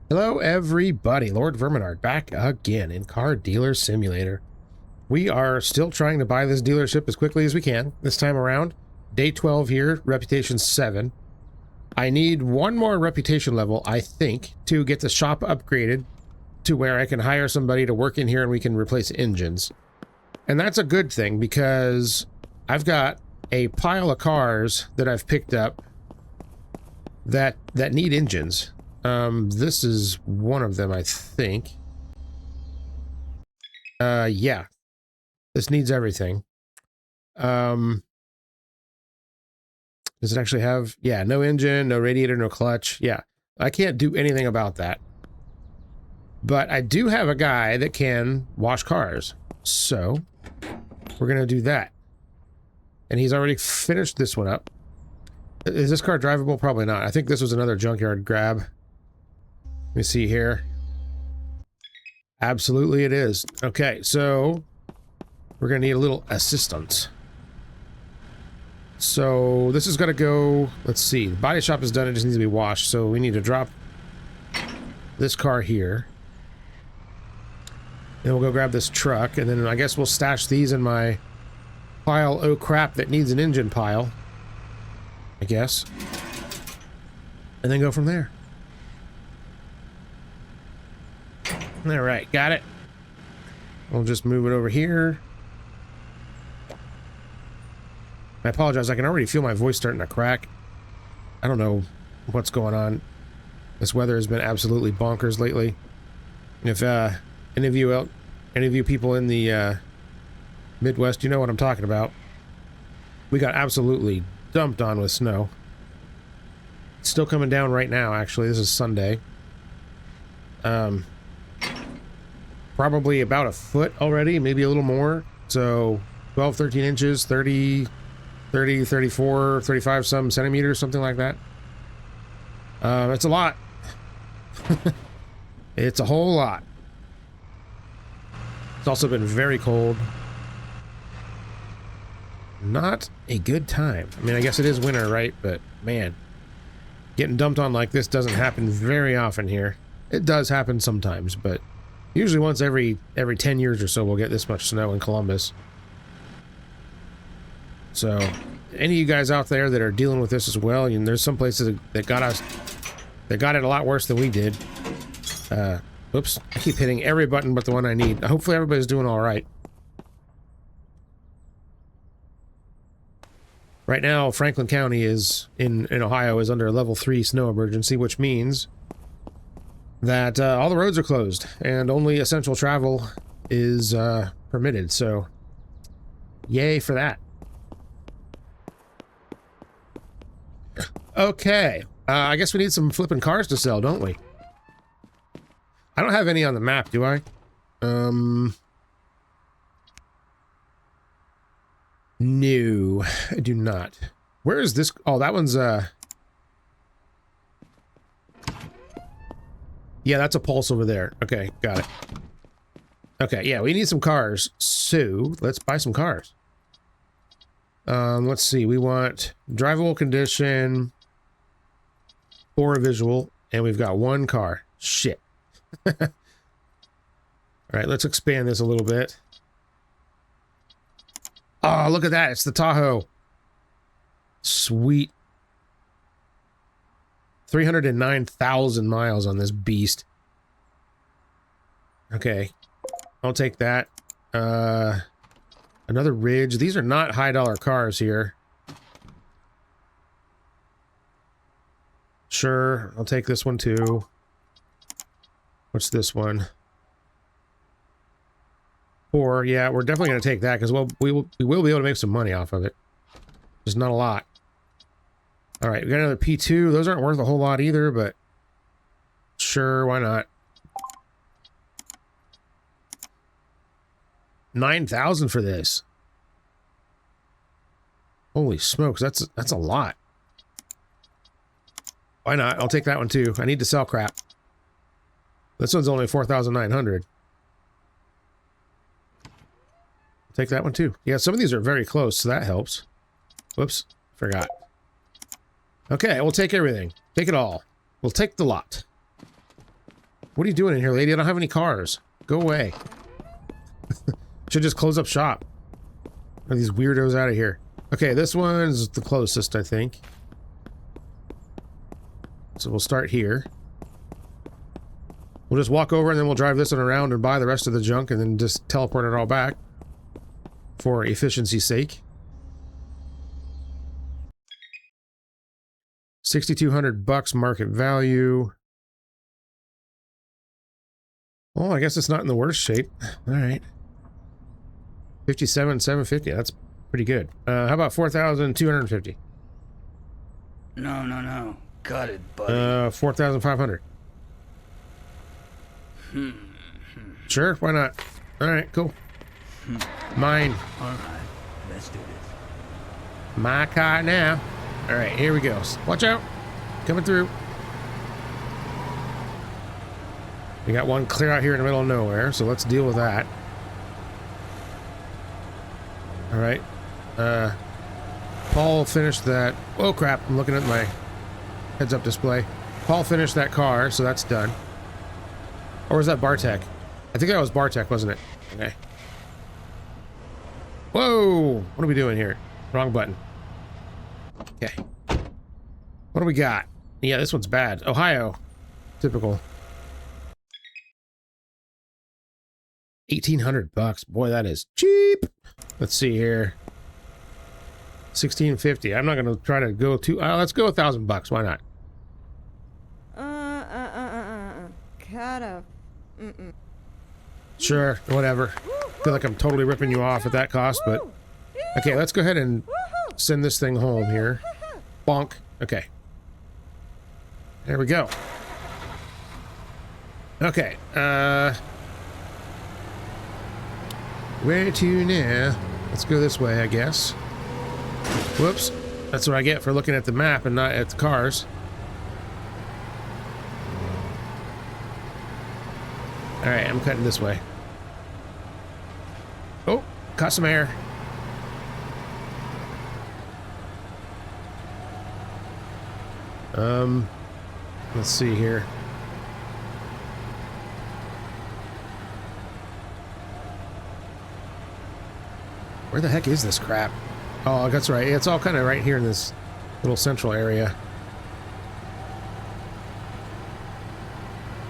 Hello everybody, Lord Verminard back again in Car Dealer Simulator. We are still trying to buy this dealership as quickly as we can. This time around, day 12 here, reputation 7. I need one more reputation level, I think, to get the shop upgraded to where I can hire somebody to work in here and we can replace engines. And that's a good thing because I've got a pile of cars that I've picked up that need engines. This is one of them, I think. Yeah. This needs everything. Does it actually have... Yeah, no engine, no radiator, no clutch. Yeah, I can't do anything about that. But I do have a guy that can wash cars. So, we're gonna do that. And he's already finished this one up. Is this car drivable? Probably not. I think this was another junkyard grab. Let me see here. Absolutely it is. Okay, so we're gonna need a little assistance. So this is gonna go, let's see, the body shop is done, it just needs to be washed, so we need to drop this car here. Then we'll go grab this truck, and then I guess we'll stash these in my pile, oh crap, that needs an engine pile, I guess. And then go from there. Alright, got it. We'll just move it over here. I apologize, I can already feel my voice starting to crack. I don't know what's going on. This weather has been absolutely bonkers lately. If any of you people in the Midwest, you know what I'm talking about. We got absolutely dumped on with snow. It's still coming down right now, actually. This is Sunday. Probably about a foot already, maybe a little more. So 12, 13 inches, 30, 34, 35 some centimeters, something like that. It's a lot. It's a whole lot. It's also been very cold. Not a good time. I mean, I guess it is winter, right? But man, getting dumped on like this doesn't happen very often here. It does happen sometimes, but usually once every 10 years or so we'll get this much snow in Columbus. So, any of you guys out there that are dealing with this as well, and there's some places that got it a lot worse than we did. Oops, I keep hitting every button but the one I need. Hopefully everybody's doing all right. Right now, Franklin County is in Ohio is under a level 3 snow emergency, which means that all the roads are closed and only essential travel is permitted. So, yay for that. Okay, I guess we need some flipping cars to sell, don't we? I don't have any on the map, do I? No, I do not. Where is this? Oh, that one's, yeah, that's a Pulse over there. Okay, got it. Okay, yeah, we need some cars. So, let's buy some cars. Let's see. We want drivable condition, or a visual, and we've got one car. Shit. All right, let's expand this a little bit. Oh, look at that. It's the Tahoe. Sweet. 309,000 miles on this beast. Okay. I'll take that. Another Ridge. These are not high dollar cars here. Sure, I'll take this one too. What's this one? 4. Yeah, we're definitely going to take that because we will be able to make some money off of it. Just not a lot. All right, we got another P2. Those aren't worth a whole lot either, but sure, why not? 9,000 for this. Holy smokes, that's a lot. Why not? I'll take that one too. I need to sell crap. This one's only 4,900. Take that one too. Yeah, some of these are very close, so that helps. Whoops, forgot. Okay, we'll take everything. Take it all. We'll take the lot. What are you doing in here, lady? I don't have any cars. Go away. Should just close up shop. Are these weirdos out of here? Okay, this one's the closest, I think. So we'll start here. We'll just walk over and then we'll drive this one around and buy the rest of the junk and then just teleport it all back for efficiency's sake. 6,200 bucks market value. Well, I guess it's not in the worst shape. All right. 57,750. That's pretty good. How about 4,250? No. Got it, buddy. 4,500. Sure, why not? All right, cool. Mine. All right, let's do this. My car now. All right, here we go. Watch out. Coming through. We got one clear out here in the middle of nowhere, so let's deal with that. All right. Paul finished that. Oh, crap. I'm looking at my heads-up display. Paul finished that car, so that's done. Or was that Bartek? I think that was Bartek, wasn't it? Okay. Whoa! What are we doing here? Wrong button. Okay. What do we got? Yeah, this one's bad. Ohio. Typical. 1,800 bucks. Boy, that is cheap. Let's see here. 1,650. I'm not going to try to go too... let's go 1,000 bucks. Why not? Kind of. Sure, whatever. Feel like I'm totally ripping you off at that cost, but... Okay, let's go ahead and send this thing home here. Bonk. Okay. There we go. Okay, where to now? Let's go this way, I guess. Whoops. That's what I get for looking at the map and not at the cars. Alright, I'm cutting this way. Oh, caught some air. Let's see here. Where the heck is this crap? Oh, that's right. It's all kind of right here in this little central area.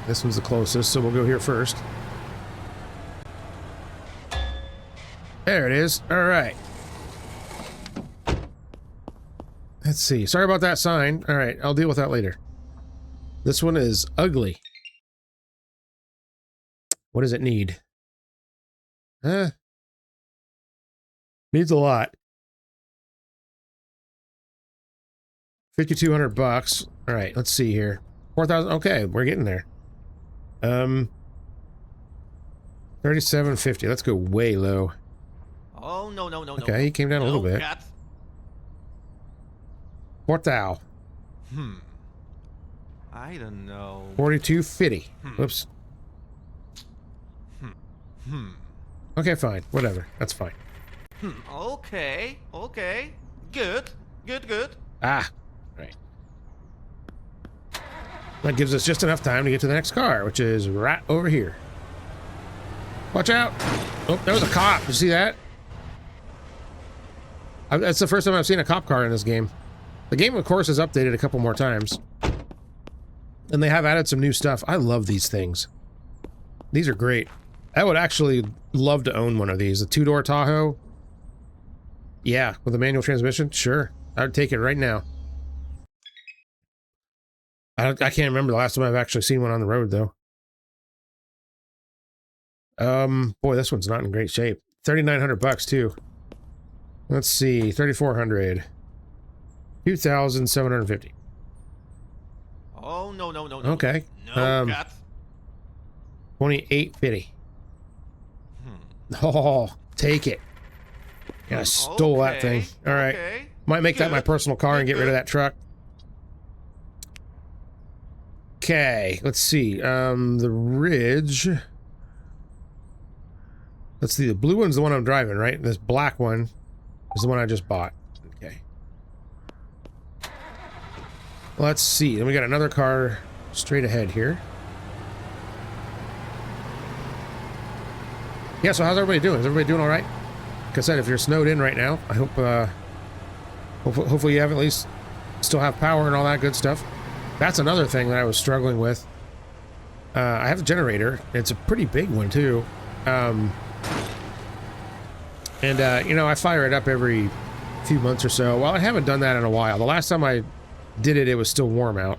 This one's the closest, so we'll go here first. There it is. All right. Let's see. Sorry about that sign. All right, I'll deal with that later. This one is ugly. What does it need? Needs a lot. 5,200 bucks. All right, let's see here. 4,000. Okay, we're getting there. 3,750. Let's go way low. Oh no. Okay, he came down a little bit. 4,000. I don't know. 4,250. Whoops. Okay, fine. Whatever. That's fine. Okay. Good. Ah, right. That gives us just enough time to get to the next car, which is right over here. Watch out! Oh, there was a cop. Did you see that? That's the first time I've seen a cop car in this game. The game, of course, is updated a couple more times. And they have added some new stuff. I love these things. These are great. I would actually love to own one of these. A two-door Tahoe. Yeah, with a manual transmission? Sure. I would take it right now. I can't remember the last time I've actually seen one on the road, though. Boy, this one's not in great shape. 3,900 bucks, too. Let's see, 3,400. 2,750. Oh no. Okay. No, cat. 2,850. Oh, take it. Yeah, I stole that thing. All right. Okay. Might make that my personal car and get rid of that truck. Okay, let's see. The Ridge. Let's see. The blue one's the one I'm driving, right? This black one is the one I just bought. Okay. Let's see. Then we got another car straight ahead here. Yeah, so how's everybody doing? Is everybody doing all right? Like I said, if you're snowed in right now, I hope, hopefully you have at least still have power and all that good stuff. That's another thing that I was struggling with. I have a generator. It's a pretty big one too. You know, I fire it up every few months or so. Well, I haven't done that in a while. The last time I did it, it was still warm out.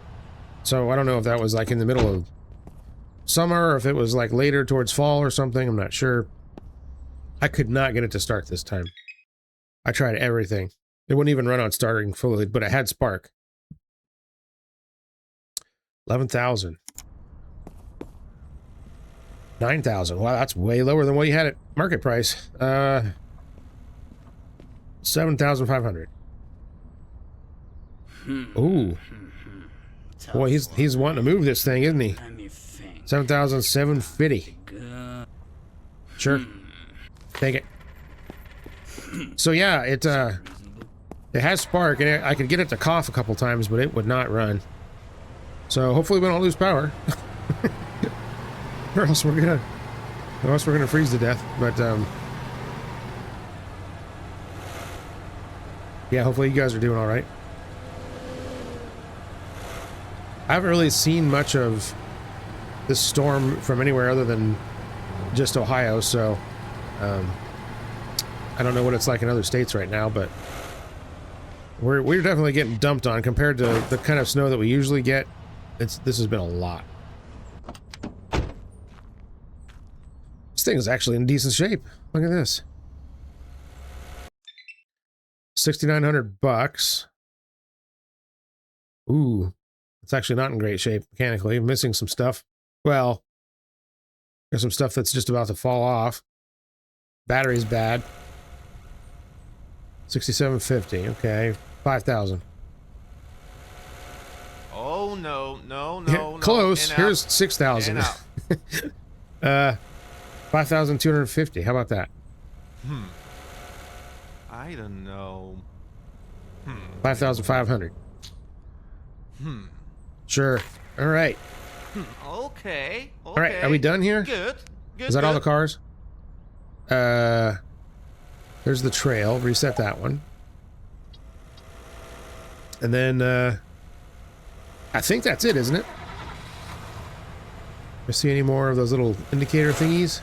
So I don't know if that was like in the middle of summer or if it was like later towards fall or something. I'm not sure. I could not get it to start this time. I tried everything. It wouldn't even run on starting fully, but it had spark. 11,000. 9,000. Wow, that's way lower than what you had at market price. 7,500. Ooh. Boy, he's wanting to move this thing, isn't he? 7,750. Sure. Take it. So yeah, it has spark, and I could get it to cough a couple times, but it would not run. So hopefully we don't lose power. or else we're gonna freeze to death. But yeah, hopefully you guys are doing all right. I haven't really seen much of this storm from anywhere other than just Ohio, so I don't know what it's like in other states right now, but we're definitely getting dumped on compared to the kind of snow that we usually get. This has been a lot. This thing is actually in decent shape. Look at this. 6,900 bucks. Ooh, it's actually not in great shape mechanically. I'm missing some stuff. Well, there's some stuff that's just about to fall off. Battery's bad. 6,750. Okay, 5,000. Oh no, no, Yeah, no, close. no. Here's 6,000. 5,250. How about that? I don't know. 5,500. Sure. All right. Okay. All right. Are we done here? Good. Good. Is that all the cars? There's the trail. Reset that one. And then, I think that's it, isn't it? I see any more of those little indicator thingies?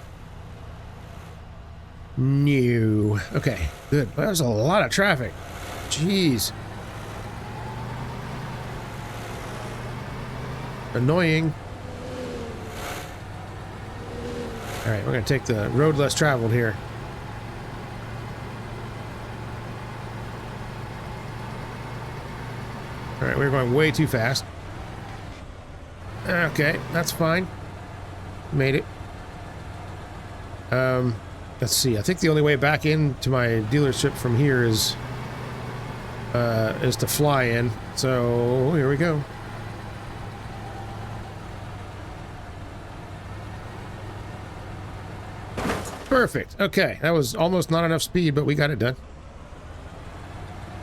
No. Okay, good. Well, there's a lot of traffic. Jeez. Annoying. All right, we're gonna take the road less traveled here. All right, we're going way too fast. Okay, that's fine. Made it. Let's see. I think the only way back into my dealership from here is to fly in. So here we go. Perfect. Okay, that was almost not enough speed, but we got it done.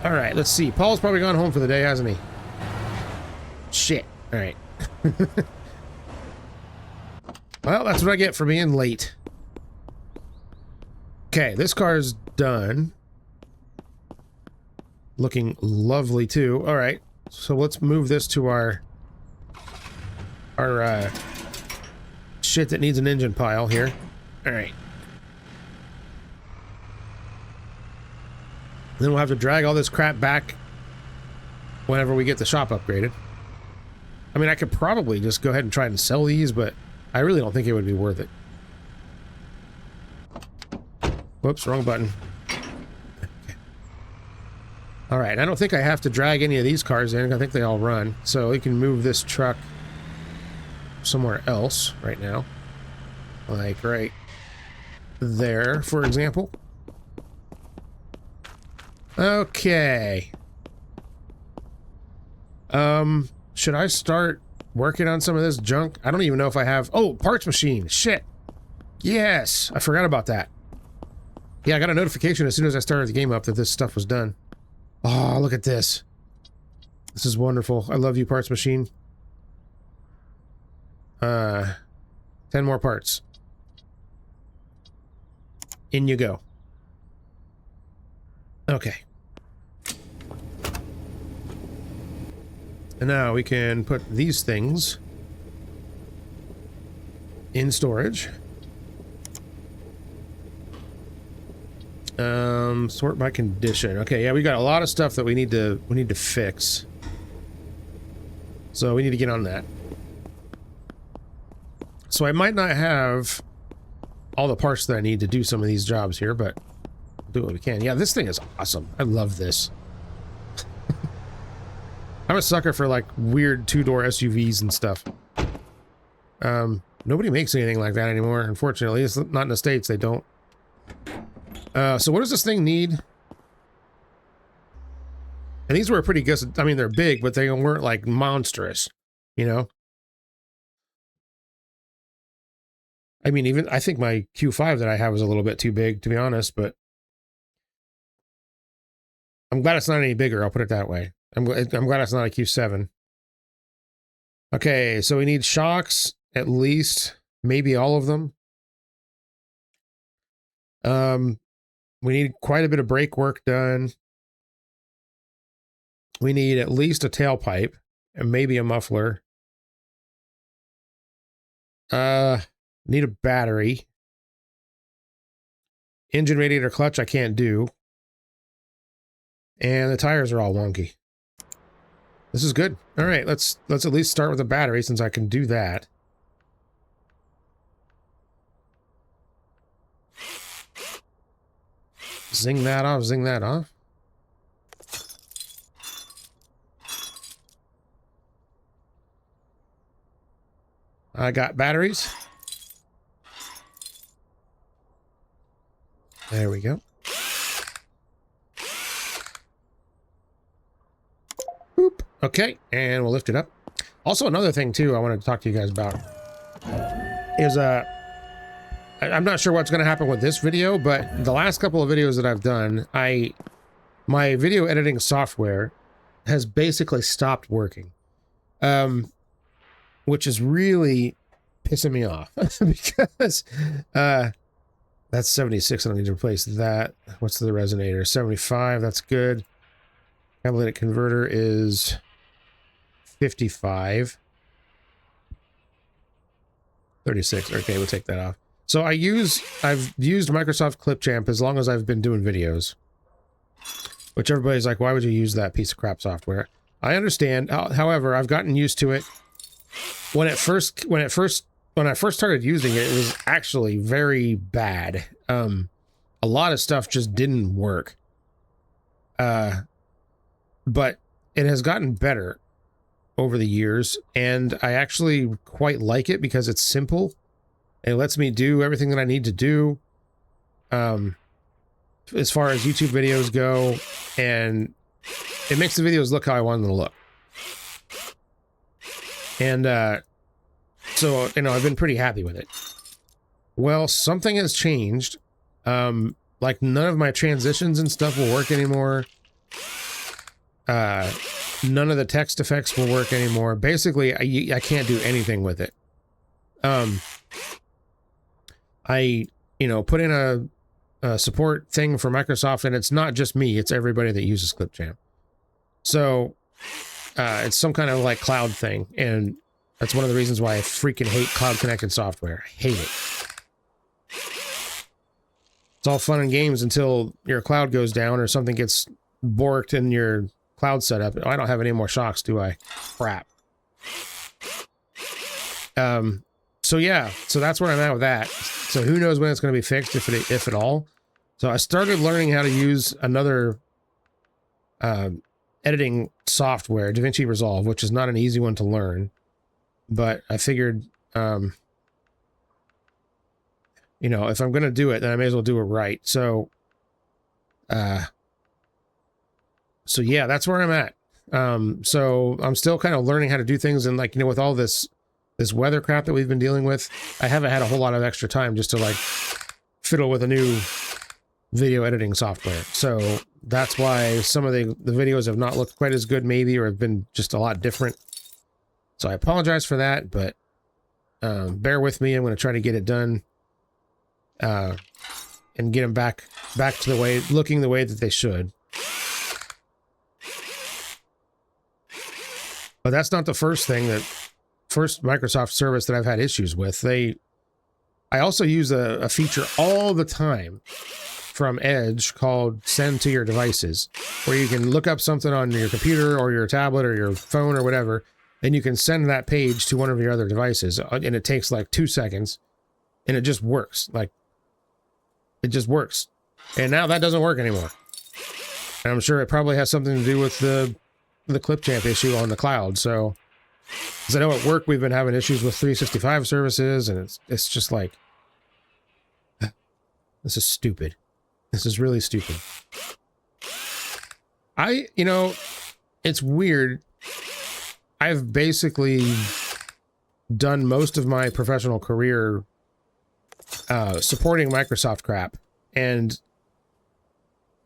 All right, let's see. Paul's probably gone home for the day, hasn't he? Shit. All right. Well, that's what I get for being late. Okay, this car's done. Looking lovely, too. All right, so let's move this to our shit that needs an engine pile here. All right. Then we'll have to drag all this crap back whenever we get the shop upgraded. I mean, I could probably just go ahead and try and sell these, but I really don't think it would be worth it. Whoops, wrong button. Okay. All right, I don't think I have to drag any of these cars in. I think they all run. So we can move this truck somewhere else right now. Like right there, for example. Okay. Should I start working on some of this junk? I don't even know if I have... Oh, parts machine. Shit. Yes, I forgot about that. Yeah, I got a notification as soon as I started the game up that this stuff was done. Oh, look at this. This is wonderful. I love you, parts machine. 10 more parts. In you go. Okay. And now we can put these things in storage. Sort by condition. Okay, yeah, we got a lot of stuff that we need to fix. So we need to get on that. So I might not have all the parts that I need to do some of these jobs here, but we'll do what we can. Yeah, this thing is awesome. I love this. I'm a sucker for like weird two-door SUVs and stuff. Nobody makes anything like that anymore, unfortunately. It's not in the States, they don't. So what does this thing need? And these were pretty good. I mean, they're big, but they weren't like monstrous, you know? I mean, even I think my Q5 that I have is a little bit too big, to be honest, but I'm glad it's not any bigger, I'll put it that way. I'm glad it's not a Q7. Okay, so we need shocks, at least, maybe all of them. We need quite a bit of brake work done. We need at least a tailpipe and maybe a muffler. Need a battery. Engine, radiator, clutch I can't do. And the tires are all wonky. This is good. All right, let's at least start with the battery since I can do that. Zing that off, zing that off. I got batteries. There we go. Boop. Okay, and we'll lift it up. Also, another thing too I wanted to talk to you guys about is I'm not sure what's going to happen with this video, but the last couple of videos that I've done, my video editing software has basically stopped working, which is really pissing me off because that's 76. I don't need to replace that. What's the resonator? 75. That's good. Catalytic converter is 55. 36. Okay, we'll take that off. So I've used Microsoft Clipchamp as long as I've been doing videos, which everybody's like, why would you use that piece of crap software? I understand. However, I've gotten used to it. When I first started using it, it was actually very bad. A lot of stuff just didn't work. But it has gotten better over the years, and I actually quite like it because it's simple. It lets me do everything that I need to do, as far as YouTube videos go, and it makes the videos look how I want them to look. And so, you know, I've been pretty happy with it. Well, something has changed. Like none of my transitions and stuff will work anymore. None of the text effects will work anymore. Basically, I can't do anything with it. I, you know, put in a support thing for Microsoft, and it's not just me, it's everybody that uses Clipchamp. So, it's some kind of like cloud thing, and that's one of the reasons why I freaking hate cloud-connected software. I hate it. It's all fun and games until your cloud goes down or something gets borked in your cloud setup. I don't have any more shocks, do I? Crap. So yeah, so that's where I'm at with that. So who knows when it's going to be fixed, if at all. So I started learning how to use another editing software, DaVinci Resolve, which is not an easy one to learn. But I figured, you know, if I'm going to do it, then I may as well do it right. So, so yeah, that's where I'm at. So I'm still kind of learning how to do things, and like, you know, with all this weather crap that we've been dealing with, I haven't had a whole lot of extra time just to like fiddle with a new video editing software. So that's why some of the videos have not looked quite as good maybe, or have been just a lot different. So I apologize for that, but bear with me. I'm going to try to get it done. and get them back to the way, looking the way that they should. But that's not the first Microsoft service that I've had issues with. I also use a feature all the time from Edge called Send to Your Devices, where you can look up something on your computer or your tablet or your phone or whatever, and you can send that page to one of your other devices, and it takes like 2 seconds, and it just works. Like, it just works. And now that doesn't work anymore. And I'm sure it probably has something to do with the Clipchamp issue on the cloud. So, because I know at work we've been having issues with 365 services, and it's just like, this is stupid. This is really stupid. You know, it's weird. I've basically done most of my professional career supporting Microsoft crap, and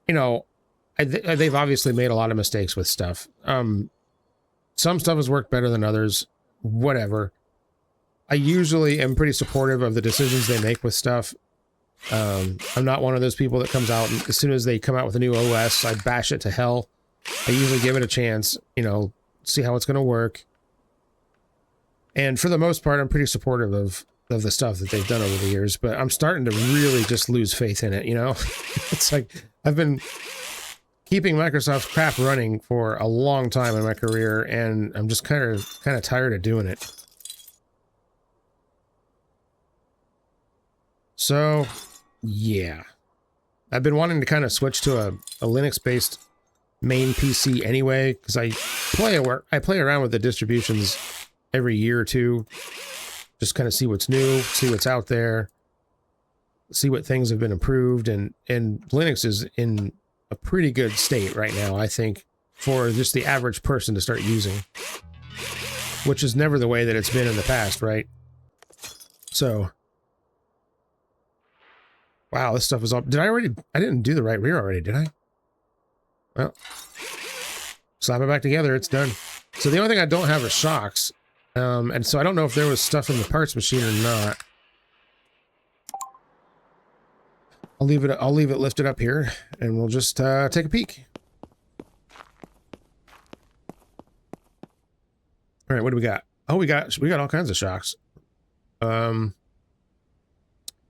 you know, they've obviously made a lot of mistakes with stuff. Some stuff has worked better than others, whatever. I usually am pretty supportive of the decisions they make with stuff. I'm not one of those people that comes out and as soon as they come out with a new OS, I bash it to hell. I usually give it a chance, you know, see how it's going to work. And for the most part, I'm pretty supportive of the stuff that they've done over the years, but I'm starting to really just lose faith in it, you know? It's like, I've been keeping Microsoft's crap running for a long time in my career, and I'm just kind of tired of doing it. So, yeah. I've been wanting to kind of switch to a Linux-based main PC anyway, because I play around with the distributions every year or two. Just kind of see what's new, see what's out there, see what things have been improved, and Linux is in a pretty good state right now, I think, for just the average person to start using, which is never the way that it's been in the past, right? So, wow, this stuff is all... I didn't do the right rear already, did I? Well, slap it back together, it's done. So the only thing I don't have are shocks, and so I don't know if there was stuff in the parts machine or not. I'll leave it lifted up here, and we'll just take a peek. All right, what do we got? Oh, we got all kinds of shocks. 2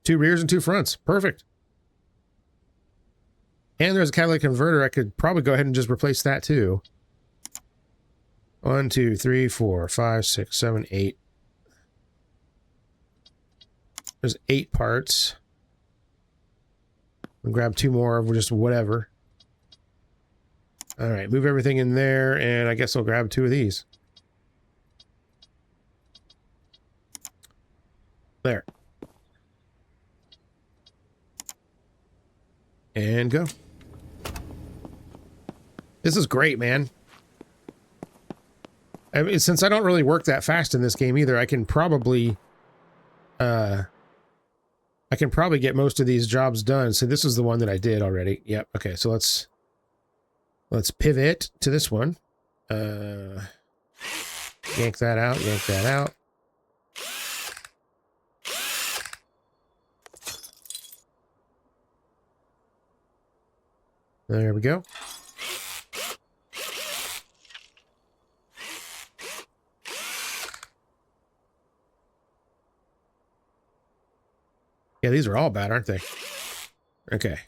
rears and 2 fronts. Perfect. And there's a catalytic converter. I could probably go ahead and just replace that too. 1, 2, 3, 4, 5, 6, 7, 8. There's 8 parts. I'll grab 2 more of just whatever. All right, move everything in there, and I guess I'll grab 2 of these. There. And go. This is great, man. I mean, since I don't really work that fast in this game either, I can probably get most of these jobs done. So this is the one that I did already. Yep. Okay, so let's pivot to this one. Yank that out, yank that out. There we go. Yeah, these are all bad, aren't they? Okay.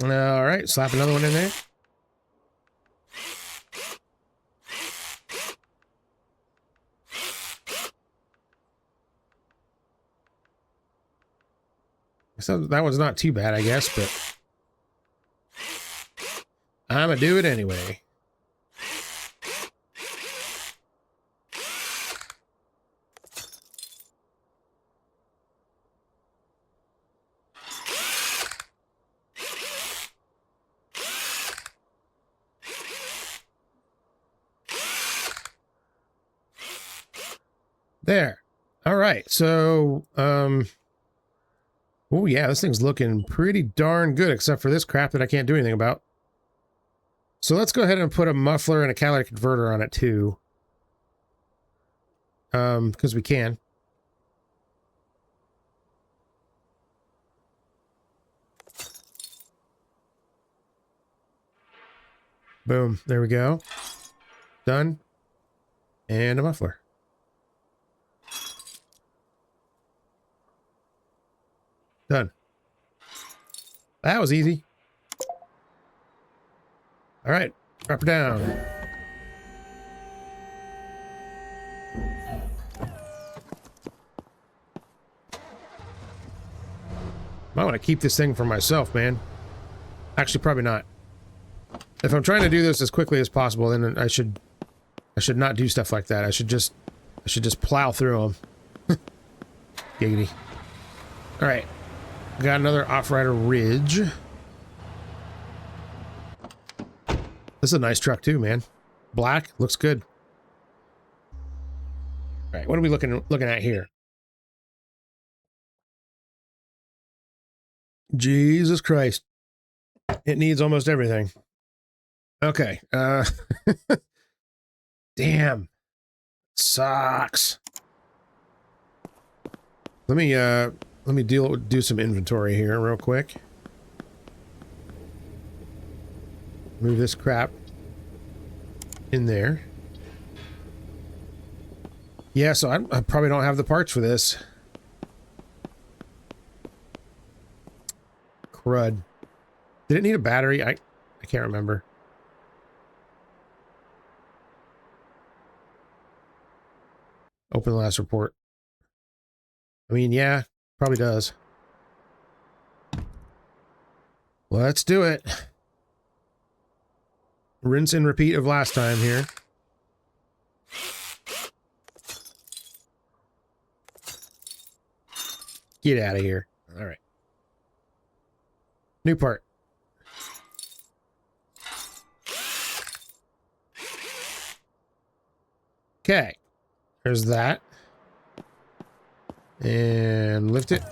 All right, slap another one in there. So that one's not too bad, I guess, but I'm gonna do it anyway. There. All right. So, oh yeah, this thing's looking pretty darn good, except for this crap that I can't do anything about. So let's go ahead and put a muffler and a catalytic converter on it too. Because we can. Boom. There we go. Done. And a muffler. Done. That was easy. All right. Drop her down. I want to keep this thing for myself, man. Actually, probably not. If I'm trying to do this as quickly as possible, then I should not do stuff like that. I should just plow through them. Giggity. All right. Got another Off-Rider Ridge. This is a nice truck too, man. Black, looks good. All right, what are we looking at here? Jesus Christ. It needs almost everything. Okay. Damn. Sucks. Let me do some inventory here real quick. Move this crap in there. Yeah, so I probably don't have the parts for this. Crud. Did it need a battery? I can't remember. Open the last report. I mean, yeah, probably does. Let's do it. Rinse and repeat of last time here. Get out of here. All right. New part. Okay. There's that. And lift it.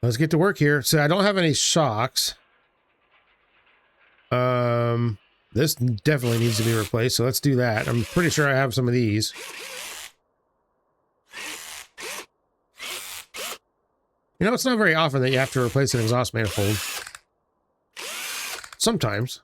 Let's get to work here. So I don't have any shocks. This definitely needs to be replaced, so let's do that. I'm pretty sure I have some of these. You know, it's not very often that you have to replace an exhaust manifold. Sometimes.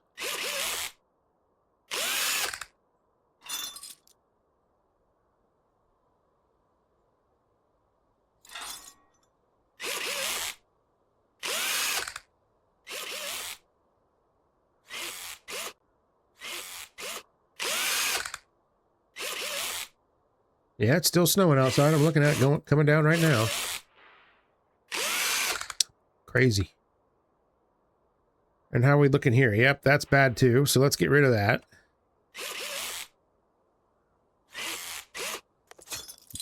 Yeah, it's still snowing outside. I'm looking at it coming down right now. Crazy. And how are we looking here? Yep, that's bad too. So let's get rid of that.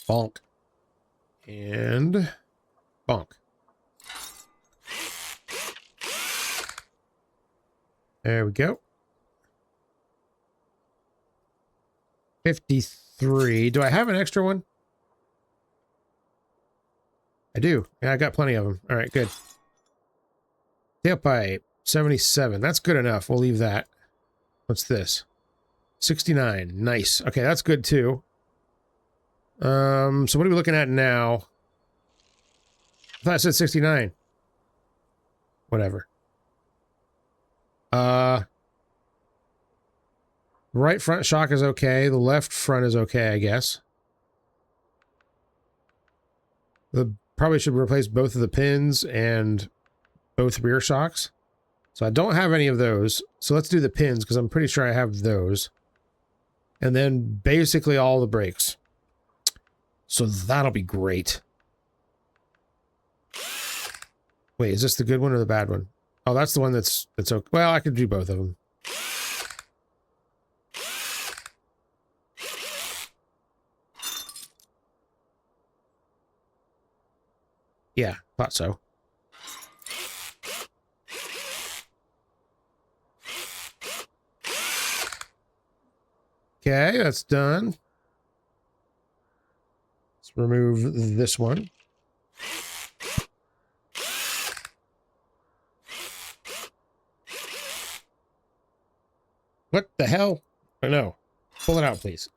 Bonk. And bonk. There we go. 53. Do I have an extra one? I do. Yeah, I got plenty of them. All right, good. Tailpipe. 77. That's good enough. We'll leave that. What's this? 69. Nice. Okay, that's good too. So what are we looking at now? I thought I said 69. Whatever. Right front shock is okay. The left front is okay, I guess. Probably should replace both of the pins and both rear shocks. So I don't have any of those. So let's do the pins because I'm pretty sure I have those. And then basically all the brakes. So that'll be great. Wait, is this the good one or the bad one? Oh, that's the one that's okay. Well, I could do both of them. Yeah, thought so. Okay, that's done. Let's remove this one. What the hell? Oh, no. Pull it out, please.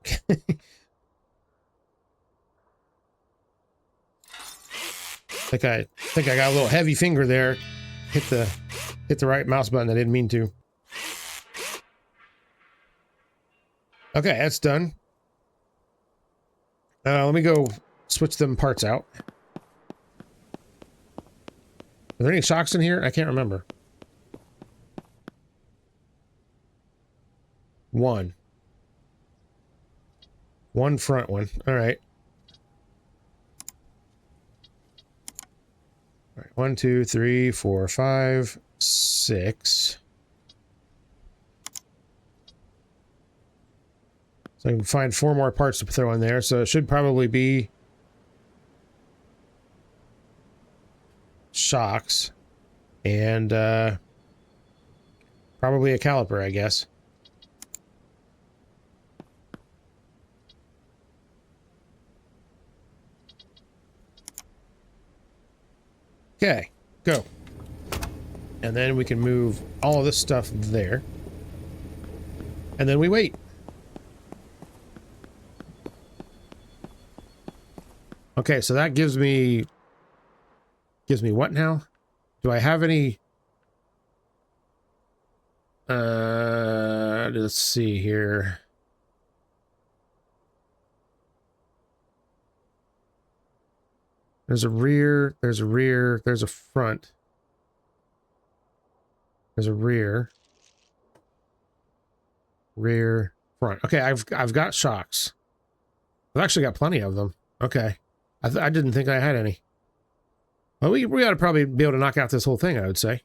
I think I got a little heavy finger there. Hit the right mouse button. I didn't mean to. Okay, that's done. Let me go switch them parts out. Are there any shocks in here? I can't remember. One front one. All right. All right. 1, 2, 3, 4, 5, 6. So I can find 4 more parts to throw in there. So it should probably be shocks and probably a caliper, I guess. Okay, go. And then we can move all of this stuff there. And then we wait. Okay, so that gives me what now? Do I have any let's see here. There's a rear, there's a rear, there's a front. There's a rear. Rear, front. Okay, I've got shocks. I've actually got plenty of them. Okay. I didn't think I had any. Well, we ought to probably be able to knock out this whole thing, I would say.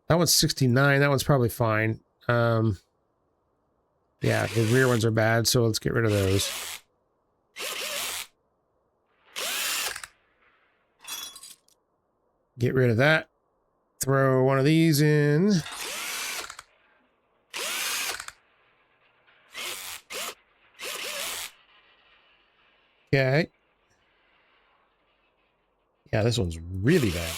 That one's 69. That one's probably fine. Yeah, the rear ones are bad, so let's get rid of those. Get rid of that. Throw one of these in. Okay. Yeah, this one's really bad.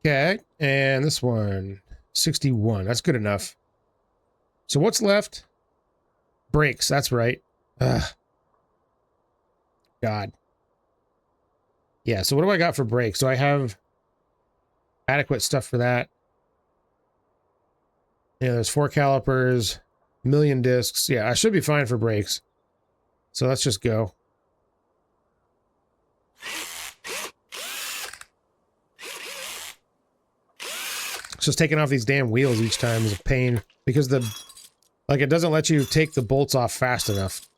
Okay, and this one, 61. That's good enough. So what's left? Brakes, that's right. Ugh. God. Yeah, so what do I got for brakes? Do I have adequate stuff for that? Yeah, there's 4 calipers, million discs. Yeah, I should be fine for brakes. So let's just go. It's just taking off these damn wheels each time is a pain because it doesn't let you take the bolts off fast enough.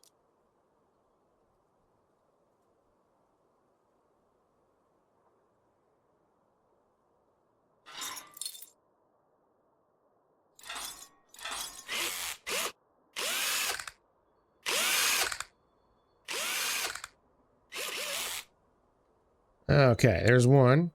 Okay, there's one.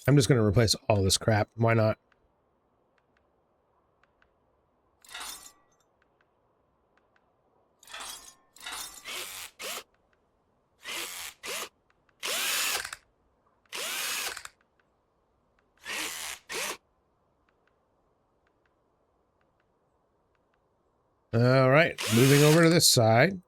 I'm just going to replace all this crap. Why not? All right, moving over to this side.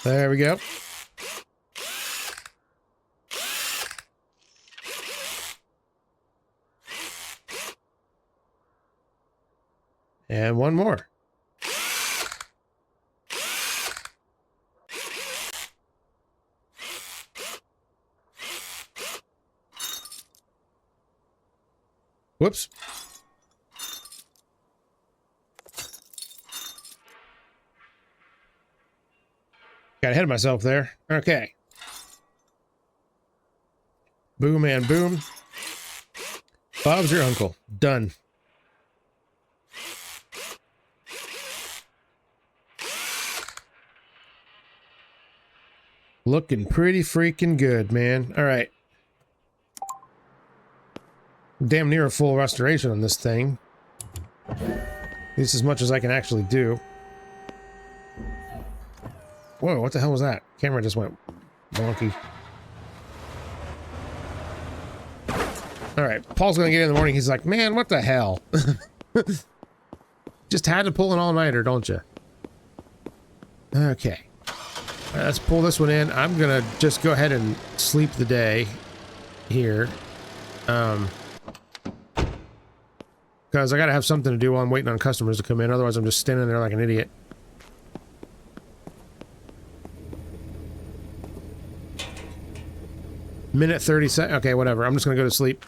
There we go. And one more. Whoops. Got ahead of myself there. Okay. Boom and boom. Bob's your uncle. Done. Looking pretty freaking good, man. All right. Damn near a full restoration on this thing. At least as much as I can actually do. Whoa, what the hell was that? Camera just went wonky. Alright, Paul's gonna get in the morning. He's like, man, what the hell? Just had to pull an all-nighter, don't you? Okay. Let's pull this one in. I'm gonna just go ahead and sleep the day here. Because I gotta have something to do while I'm waiting on customers to come in. Otherwise, I'm just standing there like an idiot. Minute 30 seconds. Okay, whatever. I'm just gonna go to sleep.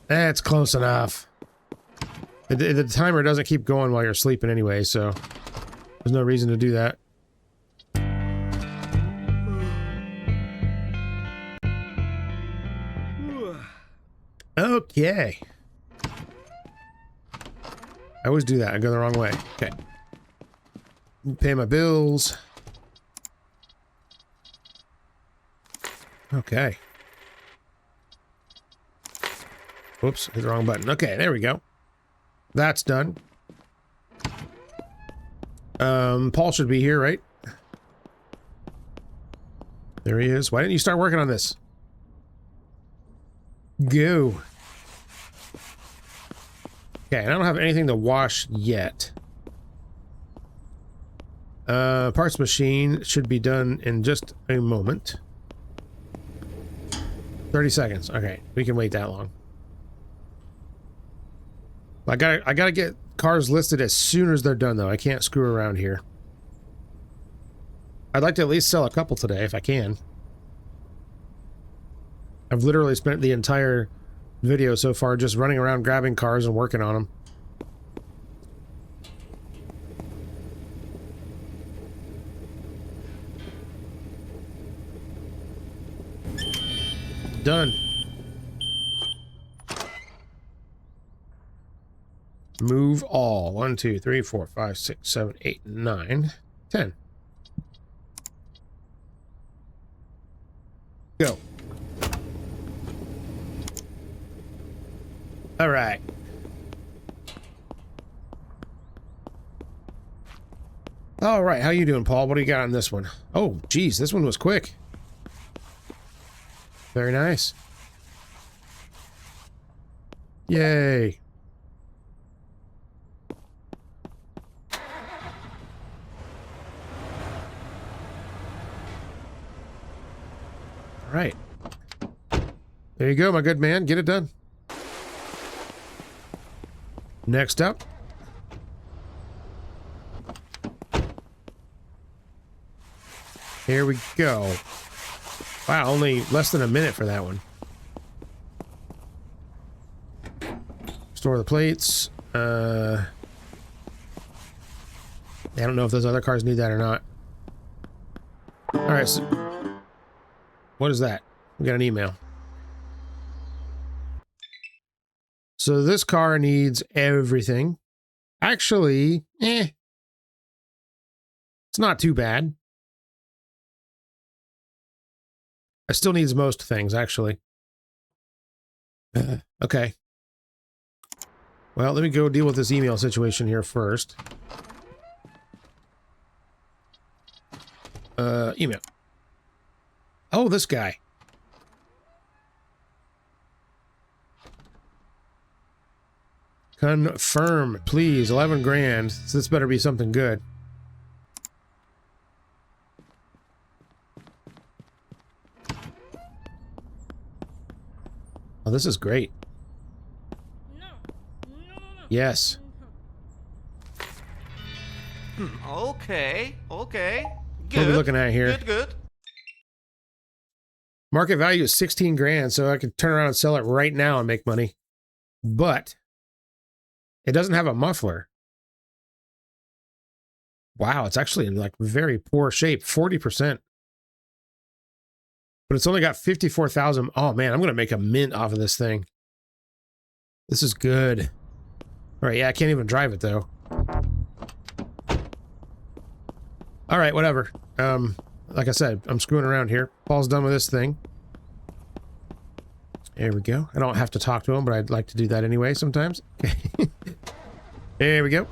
That's close enough. The timer doesn't keep going while you're sleeping anyway, so there's no reason to do that. Okay. I always do that. I go the wrong way. Okay. Pay my bills. Okay. Whoops, hit the wrong button. Okay, there we go. That's done. Paul should be here, right? There he is. Why didn't you start working on this? Go. Okay, I don't have anything to wash yet. Parts machine should be done in just a moment. 30 seconds. Okay, we can wait that long. I gotta get cars listed as soon as they're done, though. I can't screw around here. I'd like to at least sell a couple today, if I can. I've literally spent the entire video so far just running around grabbing cars and working on them. Done. Move all. 1, 2, 3, 4, 5, 6, 7, 8, 9, 10. Go. All right. All right. How you doing, Paul? What do you got on this one? Oh, geez. This one was quick. Very nice. Yay. All right. There you go, my good man. Get it done. Next up. Here we go. Wow, only less than a minute for that one. Store the plates. I don't know if those other cars need that or not. Alright, so what is that? We got an email. So this car needs everything. Actually, it's not too bad. It still needs most things, actually. Okay. Well, let me go deal with this email situation here first. Email. Oh, this guy. Confirm, please. 11 grand. So this better be something good. Oh, this is great. Yes. Okay. Okay. Good. What are we looking at here? Good. Market value is 16 grand, so I could turn around and sell it right now and make money. But it doesn't have a muffler. Wow, it's actually in like very poor shape, 40%. But it's only got 54,000. Oh man, I'm going to make a mint off of this thing. This is good. All right, yeah, I can't even drive it though. All right, whatever. Like I said, I'm screwing around here. Paul's done with this thing. There we go. I don't have to talk to him, but I'd like to do that anyway sometimes. Okay. There we go.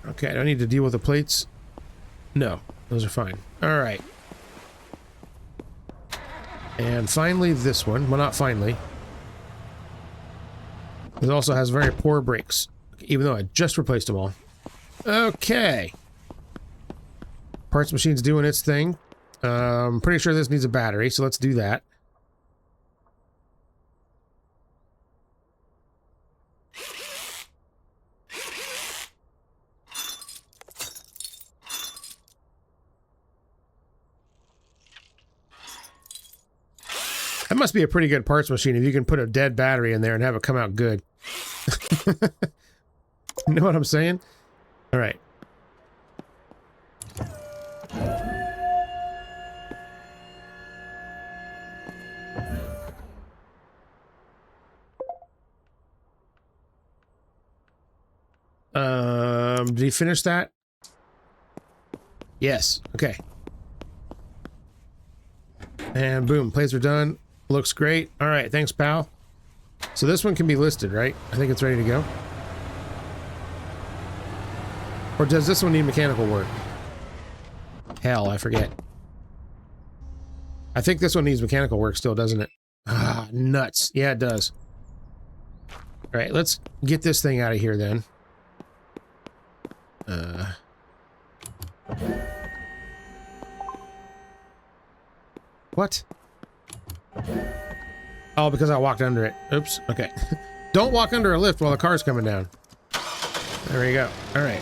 Okay, I don't need to deal with the plates. No, those are fine. All right. And finally, this one. Well, not finally. It also has very poor brakes, even though I just replaced them all. Okay. Parts machine's doing its thing. I'm pretty sure this needs a battery, so let's do that. That must be a pretty good parts machine if you can put a dead battery in there and have it come out good. You know what I'm saying? All right. Did he finish that? Yes. Okay. And boom, plates are done. Looks great. All right, thanks, pal. So this one can be listed, right? I think it's ready to go. Or does this one need mechanical work? Hell, I forget. I think this one needs mechanical work still, doesn't it? Ah, nuts. Yeah, it does. All right, let's get this thing out of here then. What? Oh, because I walked under it. Oops. Okay. Don't walk under a lift while the car's coming down. There we go. All right.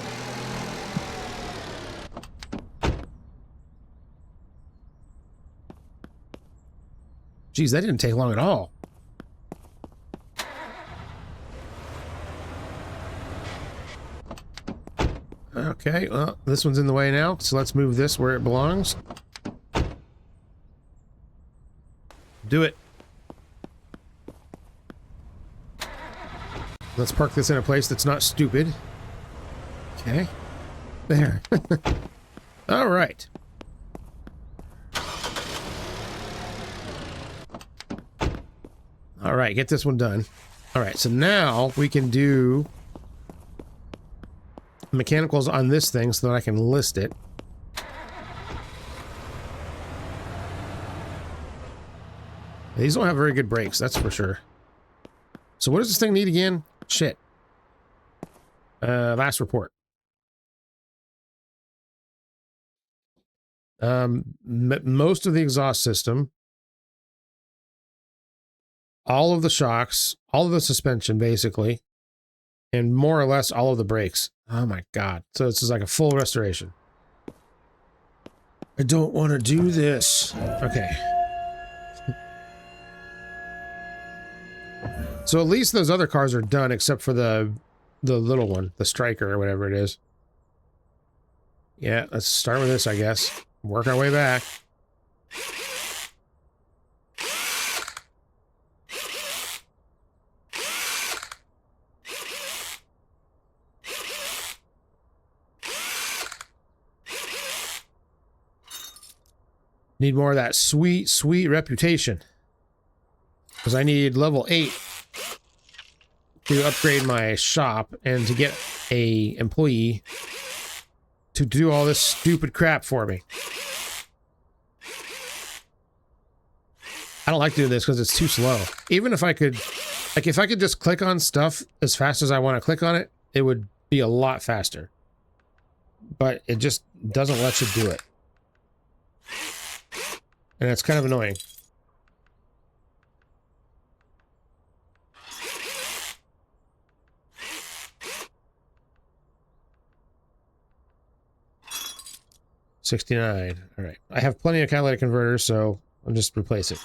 Geez, that didn't take long at all. Okay, well, this one's in the way now, so let's move this where it belongs. Do it. Let's park this in a place that's not stupid. Okay. There. All right. All right, get this one done. All right, so now we can do mechanicals on this thing so that I can list it. These don't have very good brakes, that's for sure. So what does this thing need again? Shit. Last report. Most of the exhaust system, all of the shocks, all of the suspension, basically, and more or less all of the brakes. Oh my god. So this is like a full restoration. I don't want to do this. Okay. So at least those other cars are done, except for the little one, the Striker or whatever it is. Yeah, let's start with this, I guess. Work our way back. Need more of that sweet, sweet reputation. Because I need level 8 to upgrade my shop and to get a employee to do all this stupid crap for me. I don't like doing this because it's too slow. Even if I could, like if I could just click on stuff as fast as I want to click on it, it would be a lot faster. But it just doesn't let you do it. And it's kind of annoying. 69. All right. I have plenty of catalytic converters, so I'll just replace it.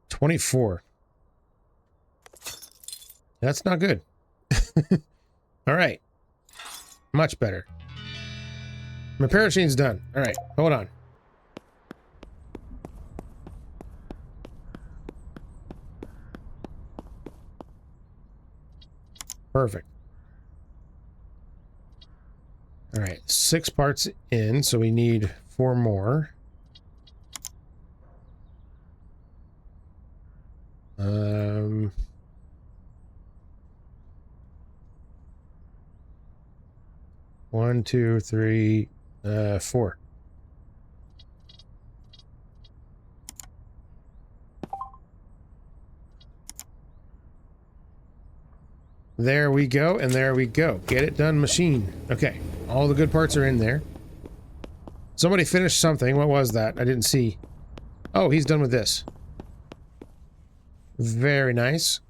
$24. That's not good. All right. Much better. My parachine's done. All right, hold on. Perfect. All right, 6 parts in, so we need 4 more. One, two, three, 4. There we go, and there we go. Get it done, machine. Okay, all the good parts are in there. Somebody finished something. What was that? I didn't see. Oh, he's done with this. Very nice.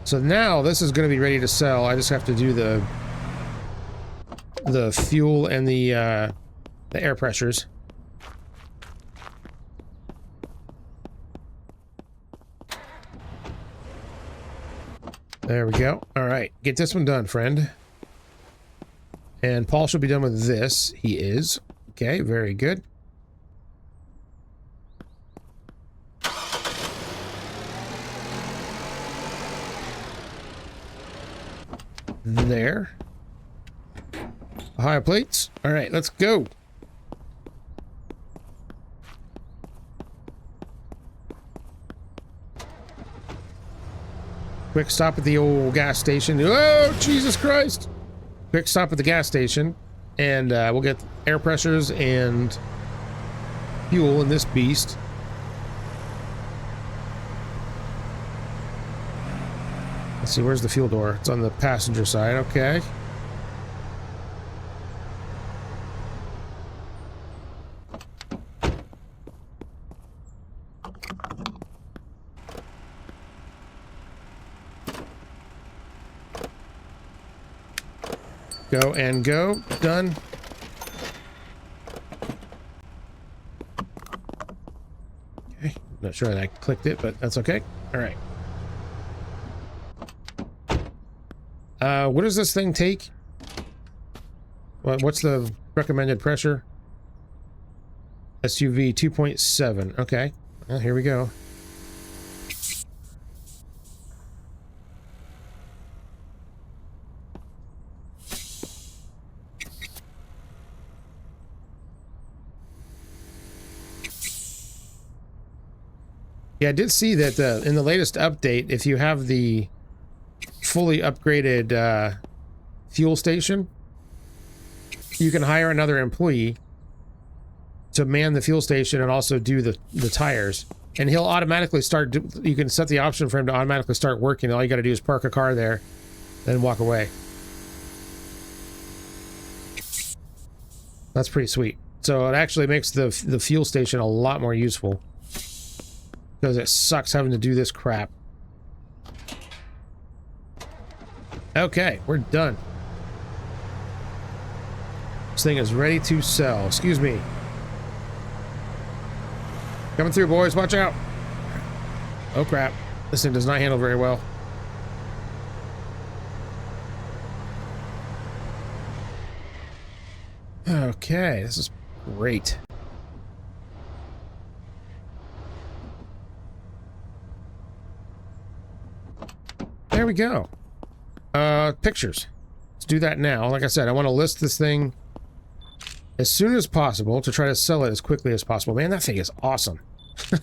So now this is going to be ready to sell. I just have to do the fuel and the air pressures. There we go. All right, get this one done, friend. And Paul should be done with this. He is. Okay, very good. There. High plates. All right, let's go. Quick stop at the old gas station. Oh, Jesus Christ. Quick stop at the gas station. And we'll get air pressures and fuel in this beast. Let's see, where's the fuel door? It's on the passenger side, okay. Go and go. Done. Okay, not sure that I clicked it, but that's okay. All right. What does this thing take? What's the recommended pressure? SUV 2.7. Okay. Well, here we go. Yeah, I did see that in the latest update, if you have the fully upgraded fuel station, you can hire another employee to man the fuel station and also do the tires, and he'll automatically start. You can set the option for him to automatically start working. All you got to do is park a car there, then walk away. That's pretty sweet. So it actually makes the fuel station a lot more useful, because it sucks having to do this crap. Okay, we're done. This thing is ready to sell. Excuse me. Coming through, boys. Watch out. Oh, crap. This thing does not handle very well. Okay, this is great. There we go. Pictures. Let's do that now. Like I said, I want to list this thing as soon as possible to try to sell it as quickly as possible. Man, that thing is awesome.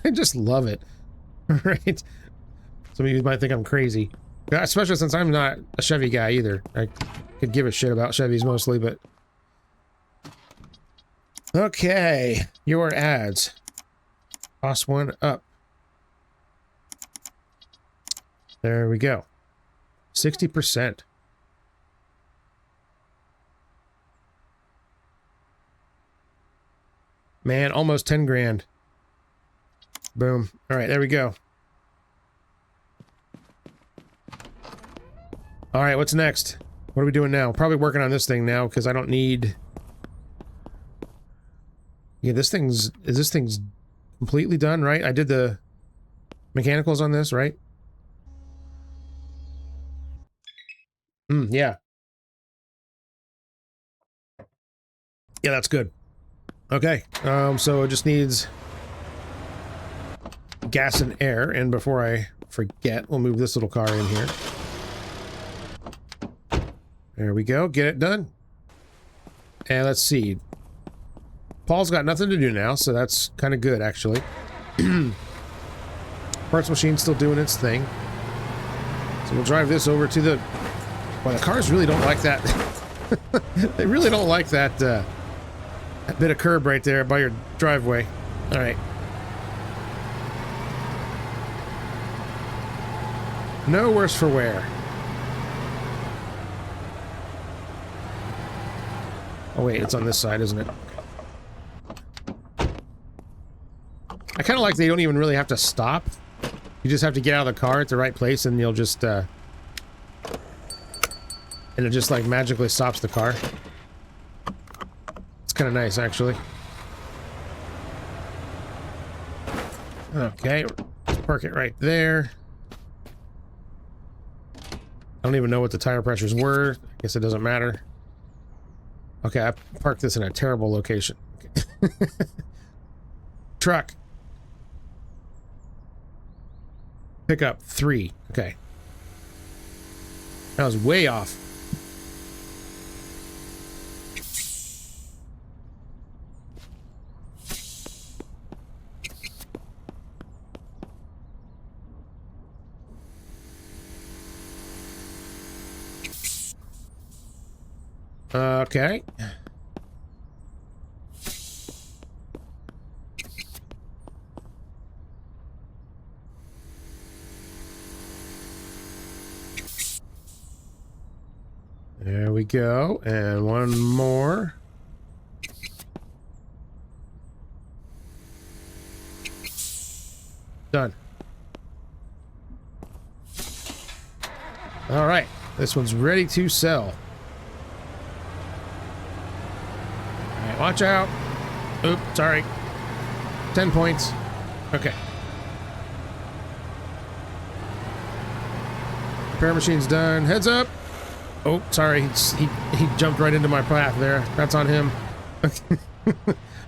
I just love it. Right? Some of you might think I'm crazy. Especially since I'm not a Chevy guy either. I could give a shit about Chevys mostly, but... Okay. Your ads. Toss one up. There we go. 60%. Man, almost 10 grand. Boom. All right, there we go. All right, what's next? What are we doing now? Probably working on this thing now because I don't need... Yeah, this thing's... Is this thing's completely done, right? I did the mechanicals on this, right? Yeah. Yeah, that's good. Okay, so it just needs gas and air, and before I forget, we'll move this little car in here. There we go, get it done. And let's see. Paul's got nothing to do now, so that's kind of good, actually. Parts machine's still doing its thing. So we'll drive this over to the... Well, the cars really don't like that. They really don't like that, that bit of curb right there by your driveway. All right. No worse for wear. Oh wait, it's on this side, isn't it? I kind of like they don't even really have to stop. You just have to get out of the car at the right place and you'll just, and it just like magically stops the car. It's kind of nice, actually. Okay, let's park it right there. I don't even know what the tire pressures were. I guess it doesn't matter. Okay, I parked this in a terrible location. Truck. Pickup 3. Okay. That was way off. Okay. There we go. And one more. Done. All right. This one's ready to sell. All right, watch out. Oop, sorry. 10 points. Okay. Repair machine's done. Heads up. Oh, sorry. He jumped right into my path there. That's on him.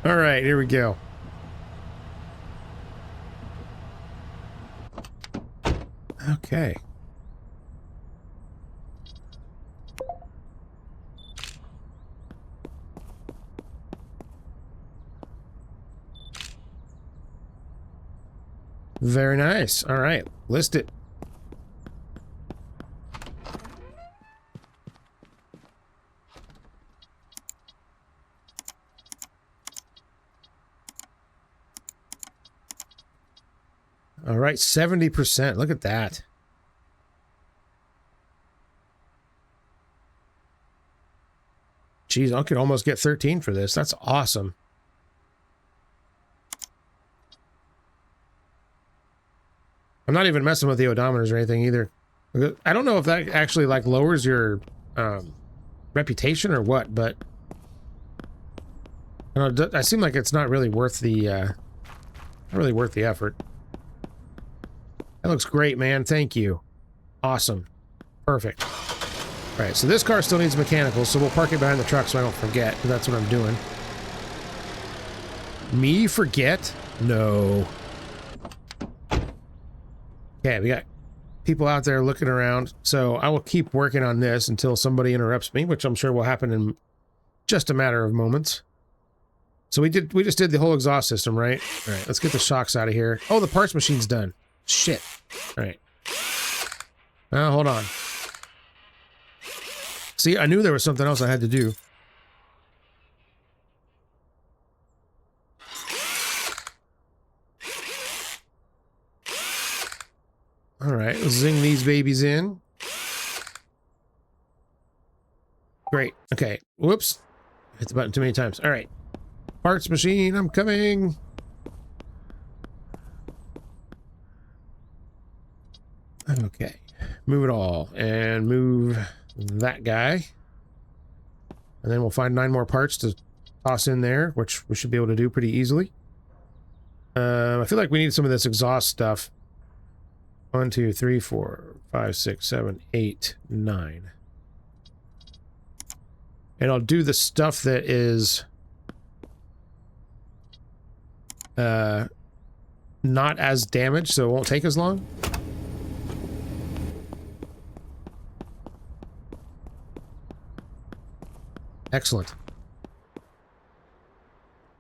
All right, here we go. Okay. Very nice. All right, list it. All right, 70%. Look at that. Geez, I could almost get 13 for this. That's awesome. I'm not even messing with the odometers or anything either. I don't know if that actually like lowers your reputation or what, but I seem like it's not really worth the effort. That looks great, man. Thank you. Awesome. Perfect. All right, so this car still needs mechanicals, so we'll park it behind the truck so I don't forget, because that's what I'm doing. Me forget? No. Okay, we got people out there looking around, so I will keep working on this until somebody interrupts me, which I'm sure will happen in just a matter of moments. So we just did the whole exhaust system, right? All right, let's get the shocks out of here. Oh, the parts machine's done. Shit. All right. Now, hold on. See, I knew there was something else I had to do. All right, let's zing these babies in. Great. Okay. Whoops. Hit the button too many times. All right. Parts machine, I'm coming. Okay, move it all and move that guy. And then we'll find 9 more parts to toss in there, which we should be able to do pretty easily. I feel like we need some of this exhaust stuff. 1, 2, 3, 4, 5, 6, 7, 8, 9. And I'll do the stuff that is not as damaged, so it won't take as long. Excellent.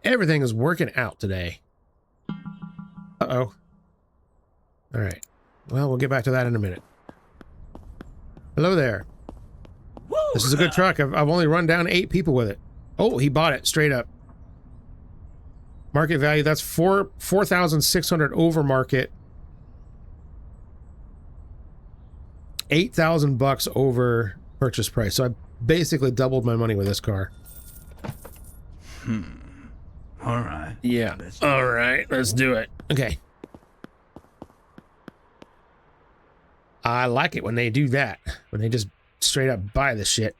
Everything is working out today. Uh-oh. All right. Well, we'll get back to that in a minute. Hello there. Woo! This is a good truck. I've only run down 8 people with it. Oh, he bought it straight up. Market value, that's 4,600 over market. 8,000 bucks over purchase price. So I basically doubled my money with this car. All right. Yeah. All right, let's do it. Okay. I like it when they do that. When they just straight up buy the shit.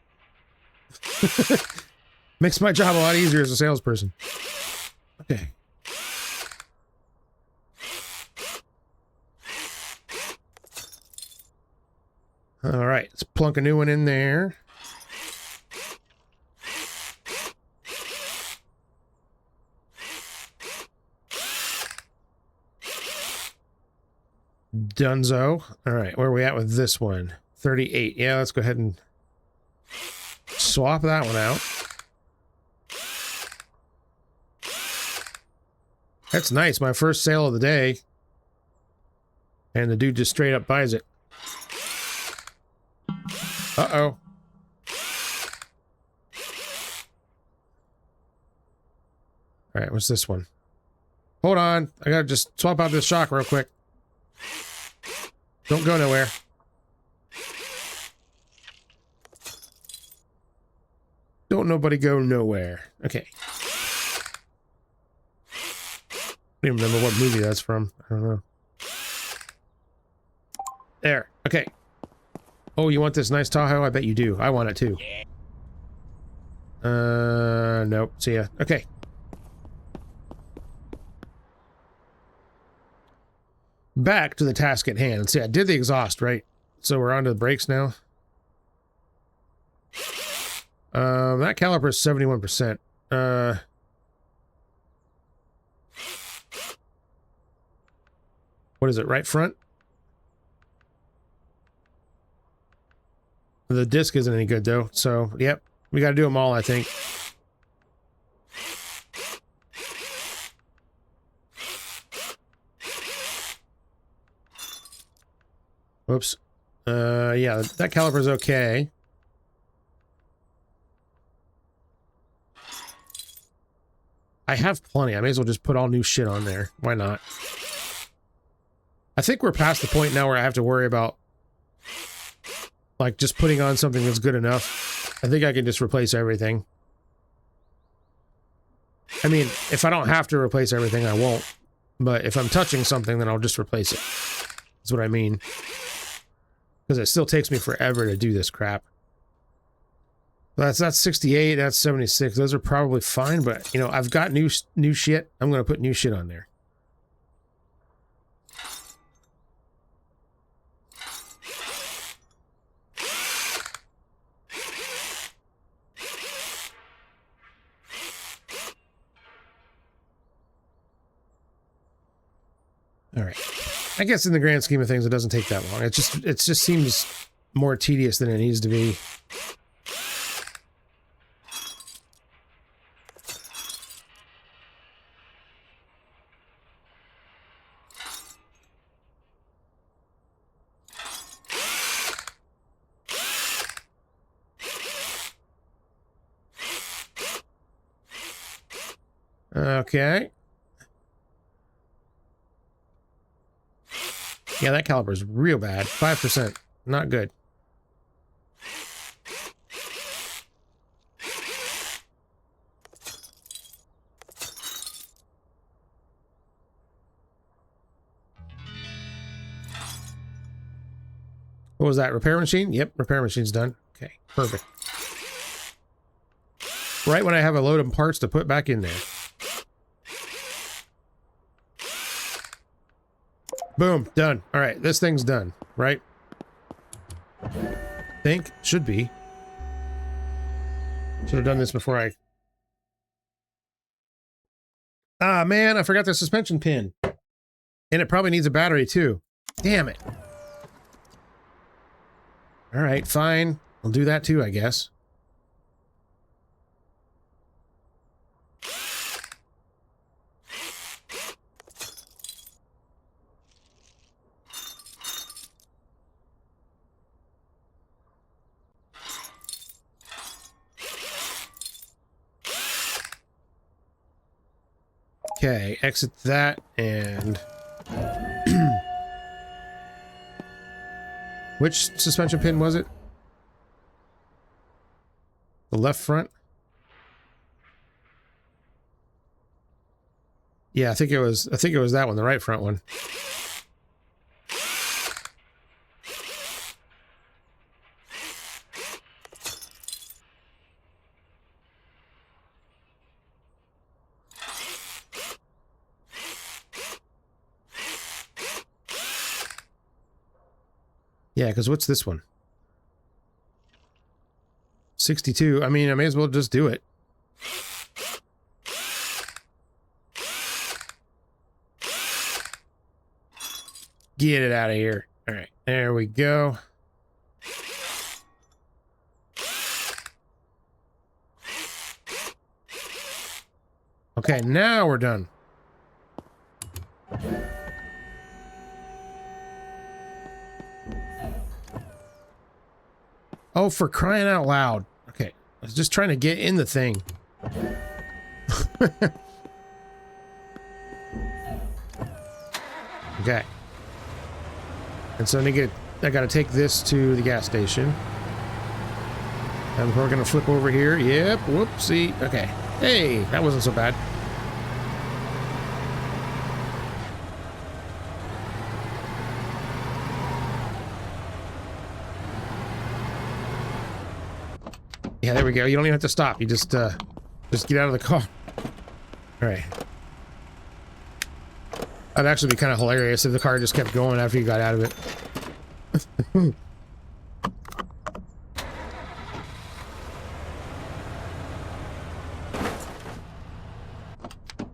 Makes my job a lot easier as a salesperson. Okay. All right, let's plunk a new one in there. Dunzo. All right, where are we at with this one? 38. Yeah, let's go ahead and swap that one out. That's nice. My first sale of the day. And the dude just straight up buys it. Uh-oh. All right, what's this one? Hold on. I gotta just swap out this shock real quick. Don't go nowhere. Don't nobody go nowhere. Okay. I don't even remember what movie that's from. I don't know. There. Okay. Oh, you want this nice Tahoe? I bet you do. I want it too. Nope. See ya. Okay. Back to the task at hand. See, I did the exhaust, right? So we're on to the brakes now. That caliper is 71%. What is it, right front? The disc isn't any good, though. So, yep. We got to do them all, I think. Whoops. Yeah, that caliper's okay. I have plenty. I may as well just put all new shit on there. Why not? I think we're past the point now where I have to worry about like just putting on something that's good enough. I think I can just replace everything. I mean, if I don't have to replace everything, I won't. But if I'm touching something, then I'll just replace it. That's what I mean. Because it still takes me forever to do this crap. That's 68, that's 76. Those are probably fine, but, you know, I've got new shit. I'm going to put new shit on there. All right. I guess in the grand scheme of things, it doesn't take that long. It just seems more tedious than it needs to be. Okay. Yeah, that caliper is real bad. 5%. Not good. What was that? Repair machine? Yep, repair machine's done. Okay, perfect. Right when I have a load of parts to put back in there. Boom, done. All right, this thing's done, right? Think should be. Should have done this before I... Ah, man, I forgot the suspension pin. And it probably needs a battery, too. Damn it. All right, fine. I'll do that, too, I guess. Okay, exit that, and... Which suspension pin was it? The left front? Yeah, I think it was that one, the right front one. Yeah, because what's this one? 62. I mean, I may as well just do it. Get it out of here. All right, there we go. Okay, now we're done. Oh, for crying out loud. Okay, I was just trying to get in the thing. Okay. And so I gotta take this to the gas station. And we're gonna flip over here. Yep, whoopsie. Okay. Hey, that wasn't so bad. Yeah, there we go. You don't even have to stop. You just get out of the car. All right. That'd actually be kind of hilarious if the car just kept going after you got out of it.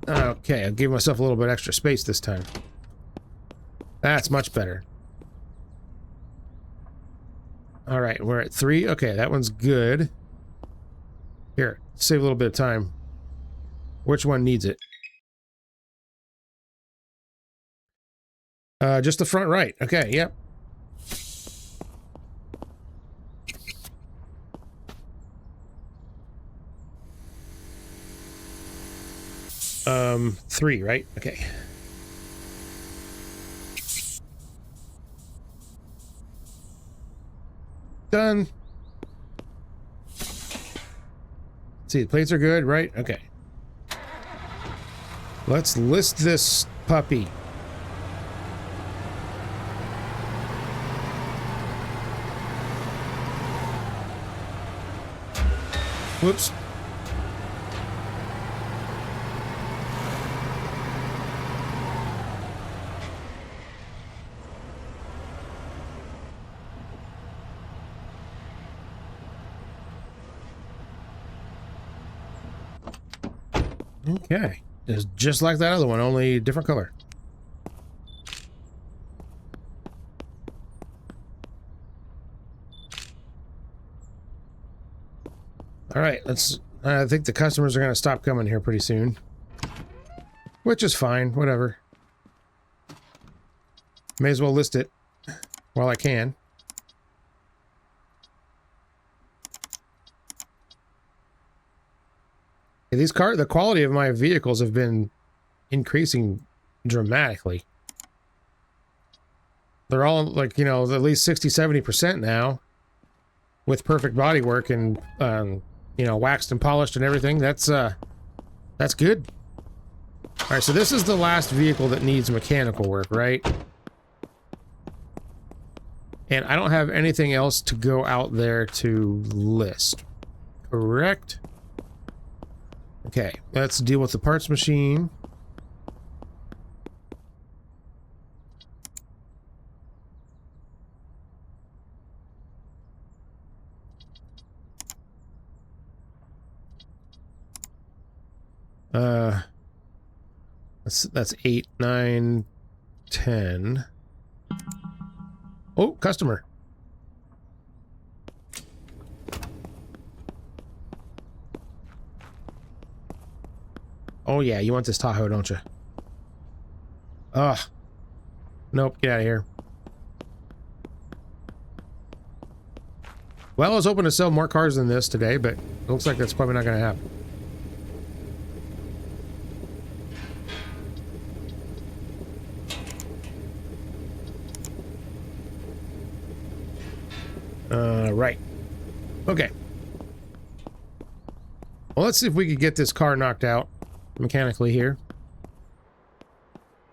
Okay, I'll give myself a little bit extra space this time. That's much better. All right, we're at 3. Okay, that one's good. Here, save a little bit of time. Which one needs it? Just the front right. Okay, yep. Three, right? Okay. Done. See, the plates are good, right? Okay. Let's list this puppy. Whoops. Okay. It's just like that other one, only different color. All right, I think the customers are going to stop coming here pretty soon. Which is fine, whatever. May as well list it while I can. The quality of my vehicles have been increasing dramatically. They're all like, you know, at least 60-70% now with perfect bodywork and, you know, waxed and polished and everything. That's good. All right, so this is the last vehicle that needs mechanical work, right? And I don't have anything else to go out there to list. Correct? Okay, let's deal with the parts machine. That's 8, 9, 10. Oh, customer. Oh yeah, you want this Tahoe, don't you? Ugh. Nope, get out of here. Well, I was hoping to sell more cars than this today, but it looks like that's probably not going to happen. Right. Okay. Well, let's see if we could get this car knocked out mechanically here.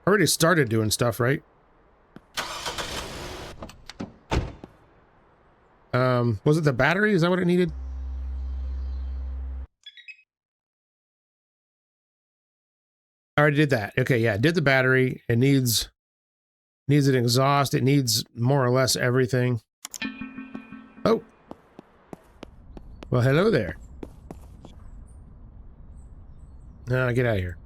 Already started doing stuff, right? Was it the battery? Is that what it needed? I already did that. Okay, yeah, it did the battery. It needs an exhaust. It needs more or less everything. Oh. Well, hello there. No, get out of here.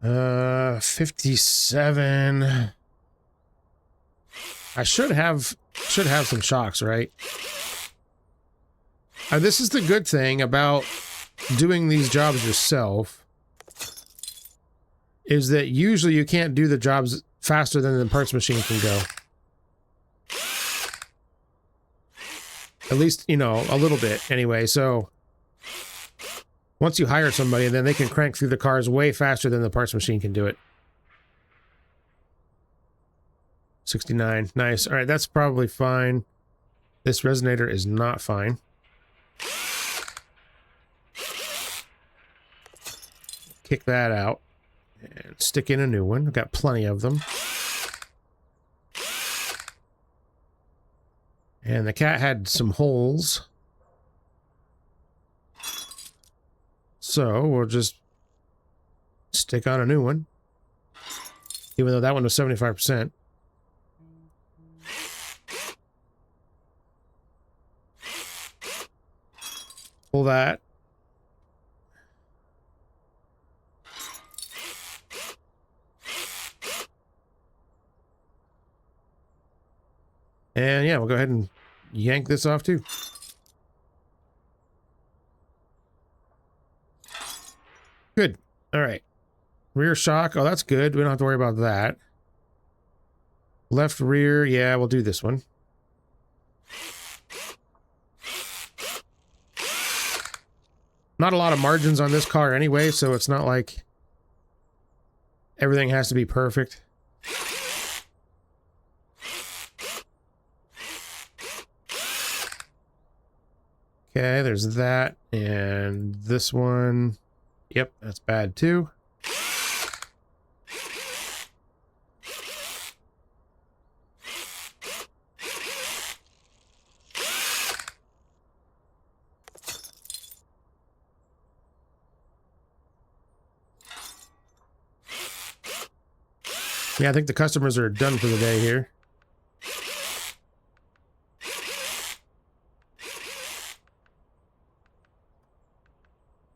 Uh, 57. I should have some shocks, right? This is the good thing about doing these jobs yourself, is that usually you can't do the jobs faster than the parts machine can go. At least, you know, a little bit anyway. So once you hire somebody, then they can crank through the cars way faster than the parts machine can do it. 69. Nice. All right, that's probably fine. This resonator is not fine. Kick that out and stick in a new one. I've got plenty of them. And the cat had some holes. So we'll just stick on a new one. Even though that one was 75%. Pull that. And yeah, we'll go ahead and yank this off too. Good. All right. Rear shock. Oh, that's good. We don't have to worry about that. Left rear. Yeah, we'll do this one. Not a lot of margins on this car anyway, so it's not like everything has to be perfect. Okay, there's that, and this one. Yep, that's bad too. Yeah, I think the customers are done for the day here.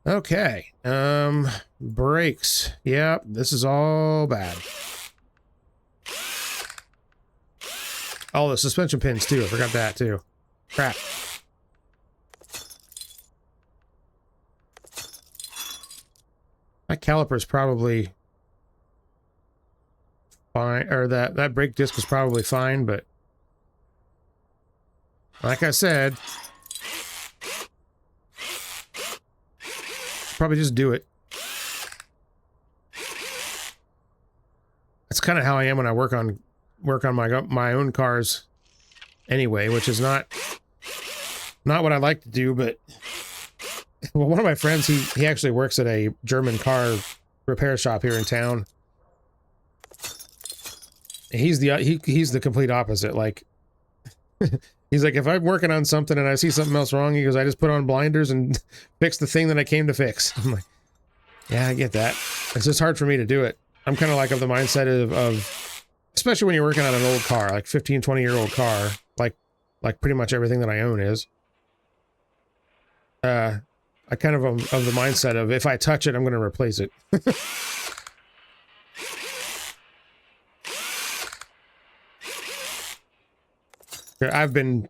Okay, brakes. Yep, this is all bad. Oh, the suspension pins too. I forgot that too. Crap. That caliper's probably fine, or that brake disc was probably fine, but like I said, probably just do it. That's kind of how I am when I work on my own cars. anyway, which is not what I like to do, but well, one of my friends, he actually works at a German car repair shop here in town. He's the complete opposite. Like, he's like, if I'm working on something and I see something else wrong, he goes, I just put on blinders and fix the thing that I came to fix. I'm like, yeah, I get that. It's just hard for me to do it. I'm kind of like of the mindset of especially when you're working on an old car, like 15, 20-year-old car, like pretty much everything that I own is. I kind of am of the mindset of if I touch it, I'm going to replace it. I've been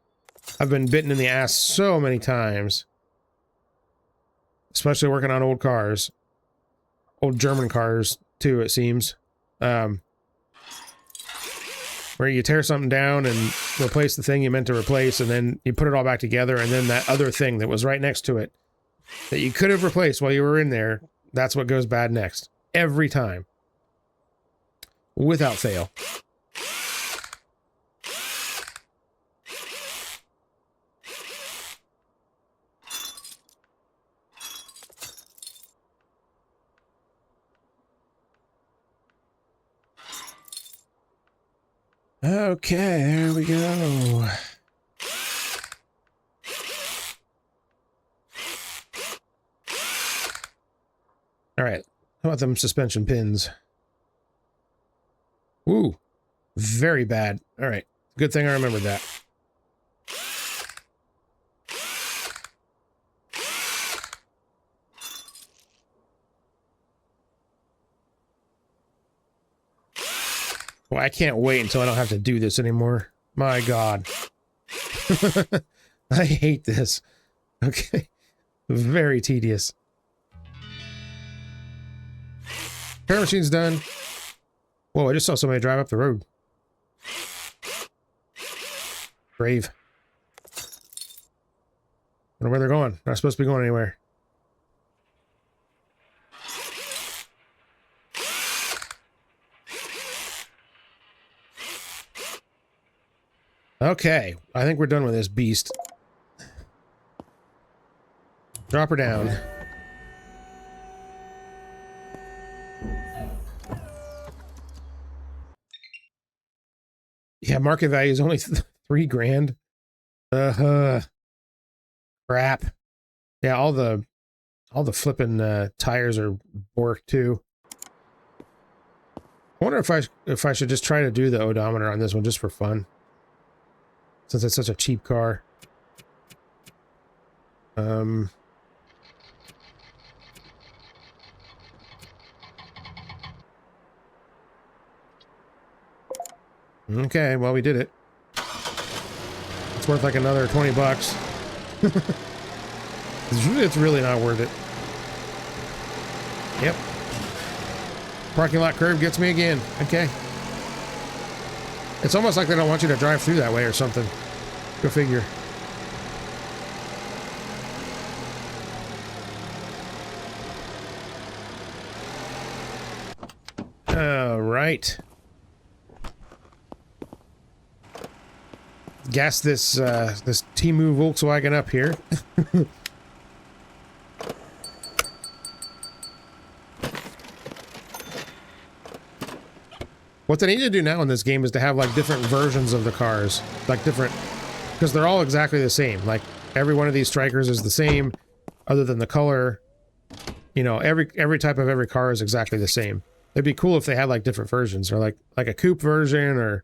bitten in the ass so many times, especially working on old cars, old German cars too. It seems, where you tear something down and replace the thing you meant to replace, and then you put it all back together, and then that other thing that was right next to it that you could have replaced while you were in there, that's what goes bad next. Every time. Without fail. Okay, there we go. All right, how about them suspension pins? Ooh, very bad. All right, good thing I remembered that. Well, I can't wait until I don't have to do this anymore. My God. I hate this. Okay, very tedious. Repair machine's done. Whoa, I just saw somebody drive up the road. Brave. Wonder where they're going. They're not supposed to be going anywhere. Okay, I think we're done with this beast. Drop her down. Yeah, market value is only 3 grand. Crap. Yeah, all the flipping tires are borked too. I wonder if I should just try to do the odometer on this one just for fun, since it's such a cheap car. Okay, well, we did it. It's worth like another 20 bucks. It's really not worth it. Yep. Parking lot curve gets me again. Okay. It's almost like they don't want you to drive through that way or something. Go figure. All right. Gas this this Temu Volkswagen up here. What they need to do now in this game is to have like different versions of the cars, like different, because they're all exactly the same. Like every one of these strikers is the same, other than the color. You know, every type of every car is exactly the same. It'd be cool if they had like different versions, or like a coupe version, or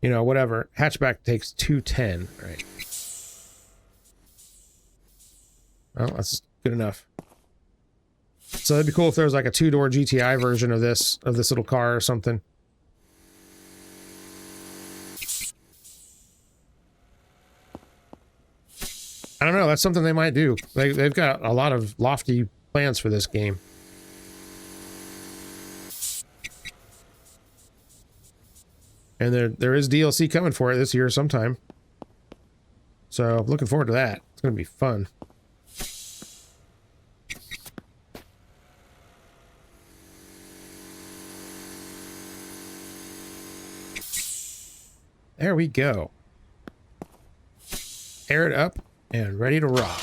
you know, whatever. Hatchback takes 210, right? Well, that's good enough. So it'd be cool if there was like a 2-door GTI version of this little car or something. I don't know. That's something they might do. They've got a lot of lofty plans for this game. And there is DLC coming for it this year sometime. So looking forward to that. It's going to be fun. There we go. aired up and ready to rock.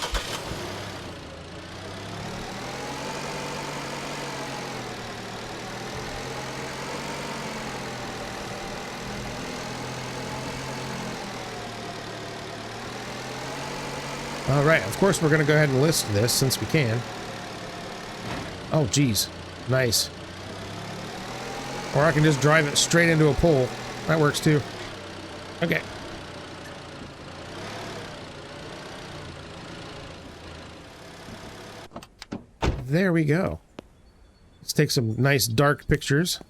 All right, of course we're going to go ahead and list this since we can. Oh, geez. Nice. Or I can just drive it straight into a pole. That works too. Okay. There we go. Let's take some nice dark pictures.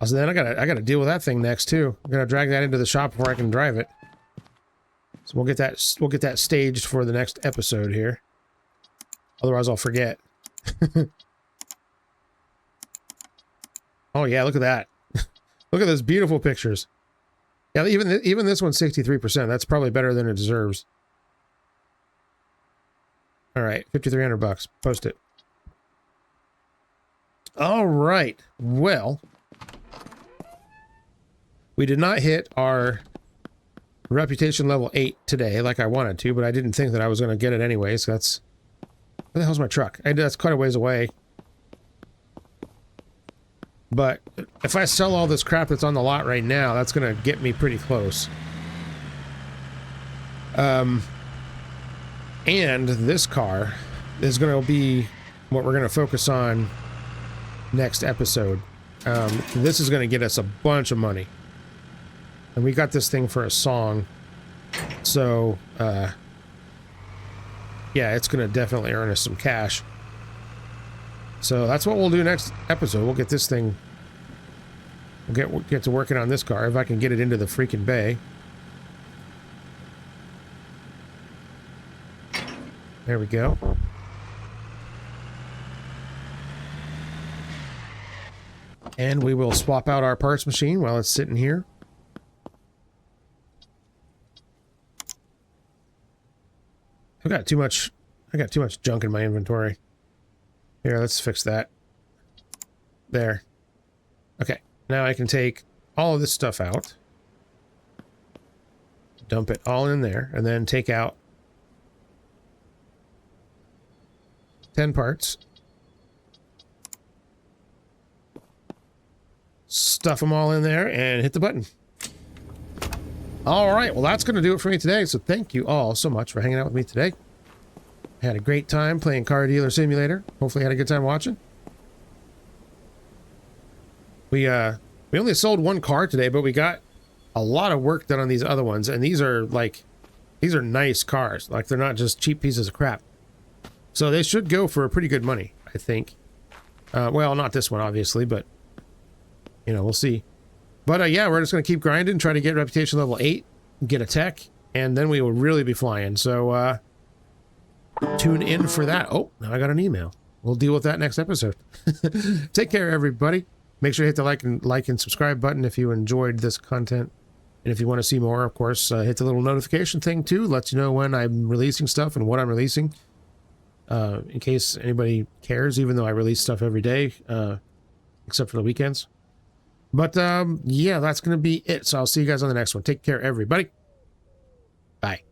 So then I gotta deal with that thing next too. I'm gonna drag that into the shop before I can drive it. So we'll get that staged for the next episode here. Otherwise I'll forget. Oh yeah, look at that. Look at those beautiful pictures. Yeah, even this one's 63%. That's probably better than it deserves. All right, $5,300. Post it. All right. Well, we did not hit our reputation level 8 today like I wanted to, but I didn't think that I was going to get it anyway, so that's... Where the hell's my truck? That's quite a ways away. But if I sell all this crap that's on the lot right now, that's going to get me pretty close. And this car is going to be what we're going to focus on next episode. This is going to get us a bunch of money. And we got this thing for a song. So, yeah, it's going to definitely earn us some cash. So that's what we'll do next episode. We'll get this thing... We'll get to working on this car, if I can get it into the freaking bay. There we go. And we will swap out our parts machine while it's sitting here. I got too much junk in my inventory. Here, let's fix that. There. Okay. Now I can take all of this stuff out. Dump it all in there, and then take out 10 parts. Stuff them all in there and hit the button. All right, well, that's going to do it for me today. So thank you all so much for hanging out with me today. I had a great time playing Car Dealer Simulator. Hopefully, had a good time watching. We only sold one car today, but we got a lot of work done on these other ones, and these are nice cars. Like, they're not just cheap pieces of crap. So they should go for pretty good money, I think. Well, not this one, obviously, but you know, we'll see. But yeah, we're just going to keep grinding, try to get reputation level 8, get a tech, and then we will really be flying. So tune in for that. Oh, now I got an email. We'll deal with that next episode. Take care, everybody. Make sure to hit the like and subscribe button if you enjoyed this content. And if you want to see more, of course, hit the little notification thing too. Lets you know when I'm releasing stuff and what I'm releasing. In case anybody cares, even though I release stuff every day, except for the weekends. But yeah, that's going to be it. So I'll see you guys on the next one. Take care, everybody. Bye.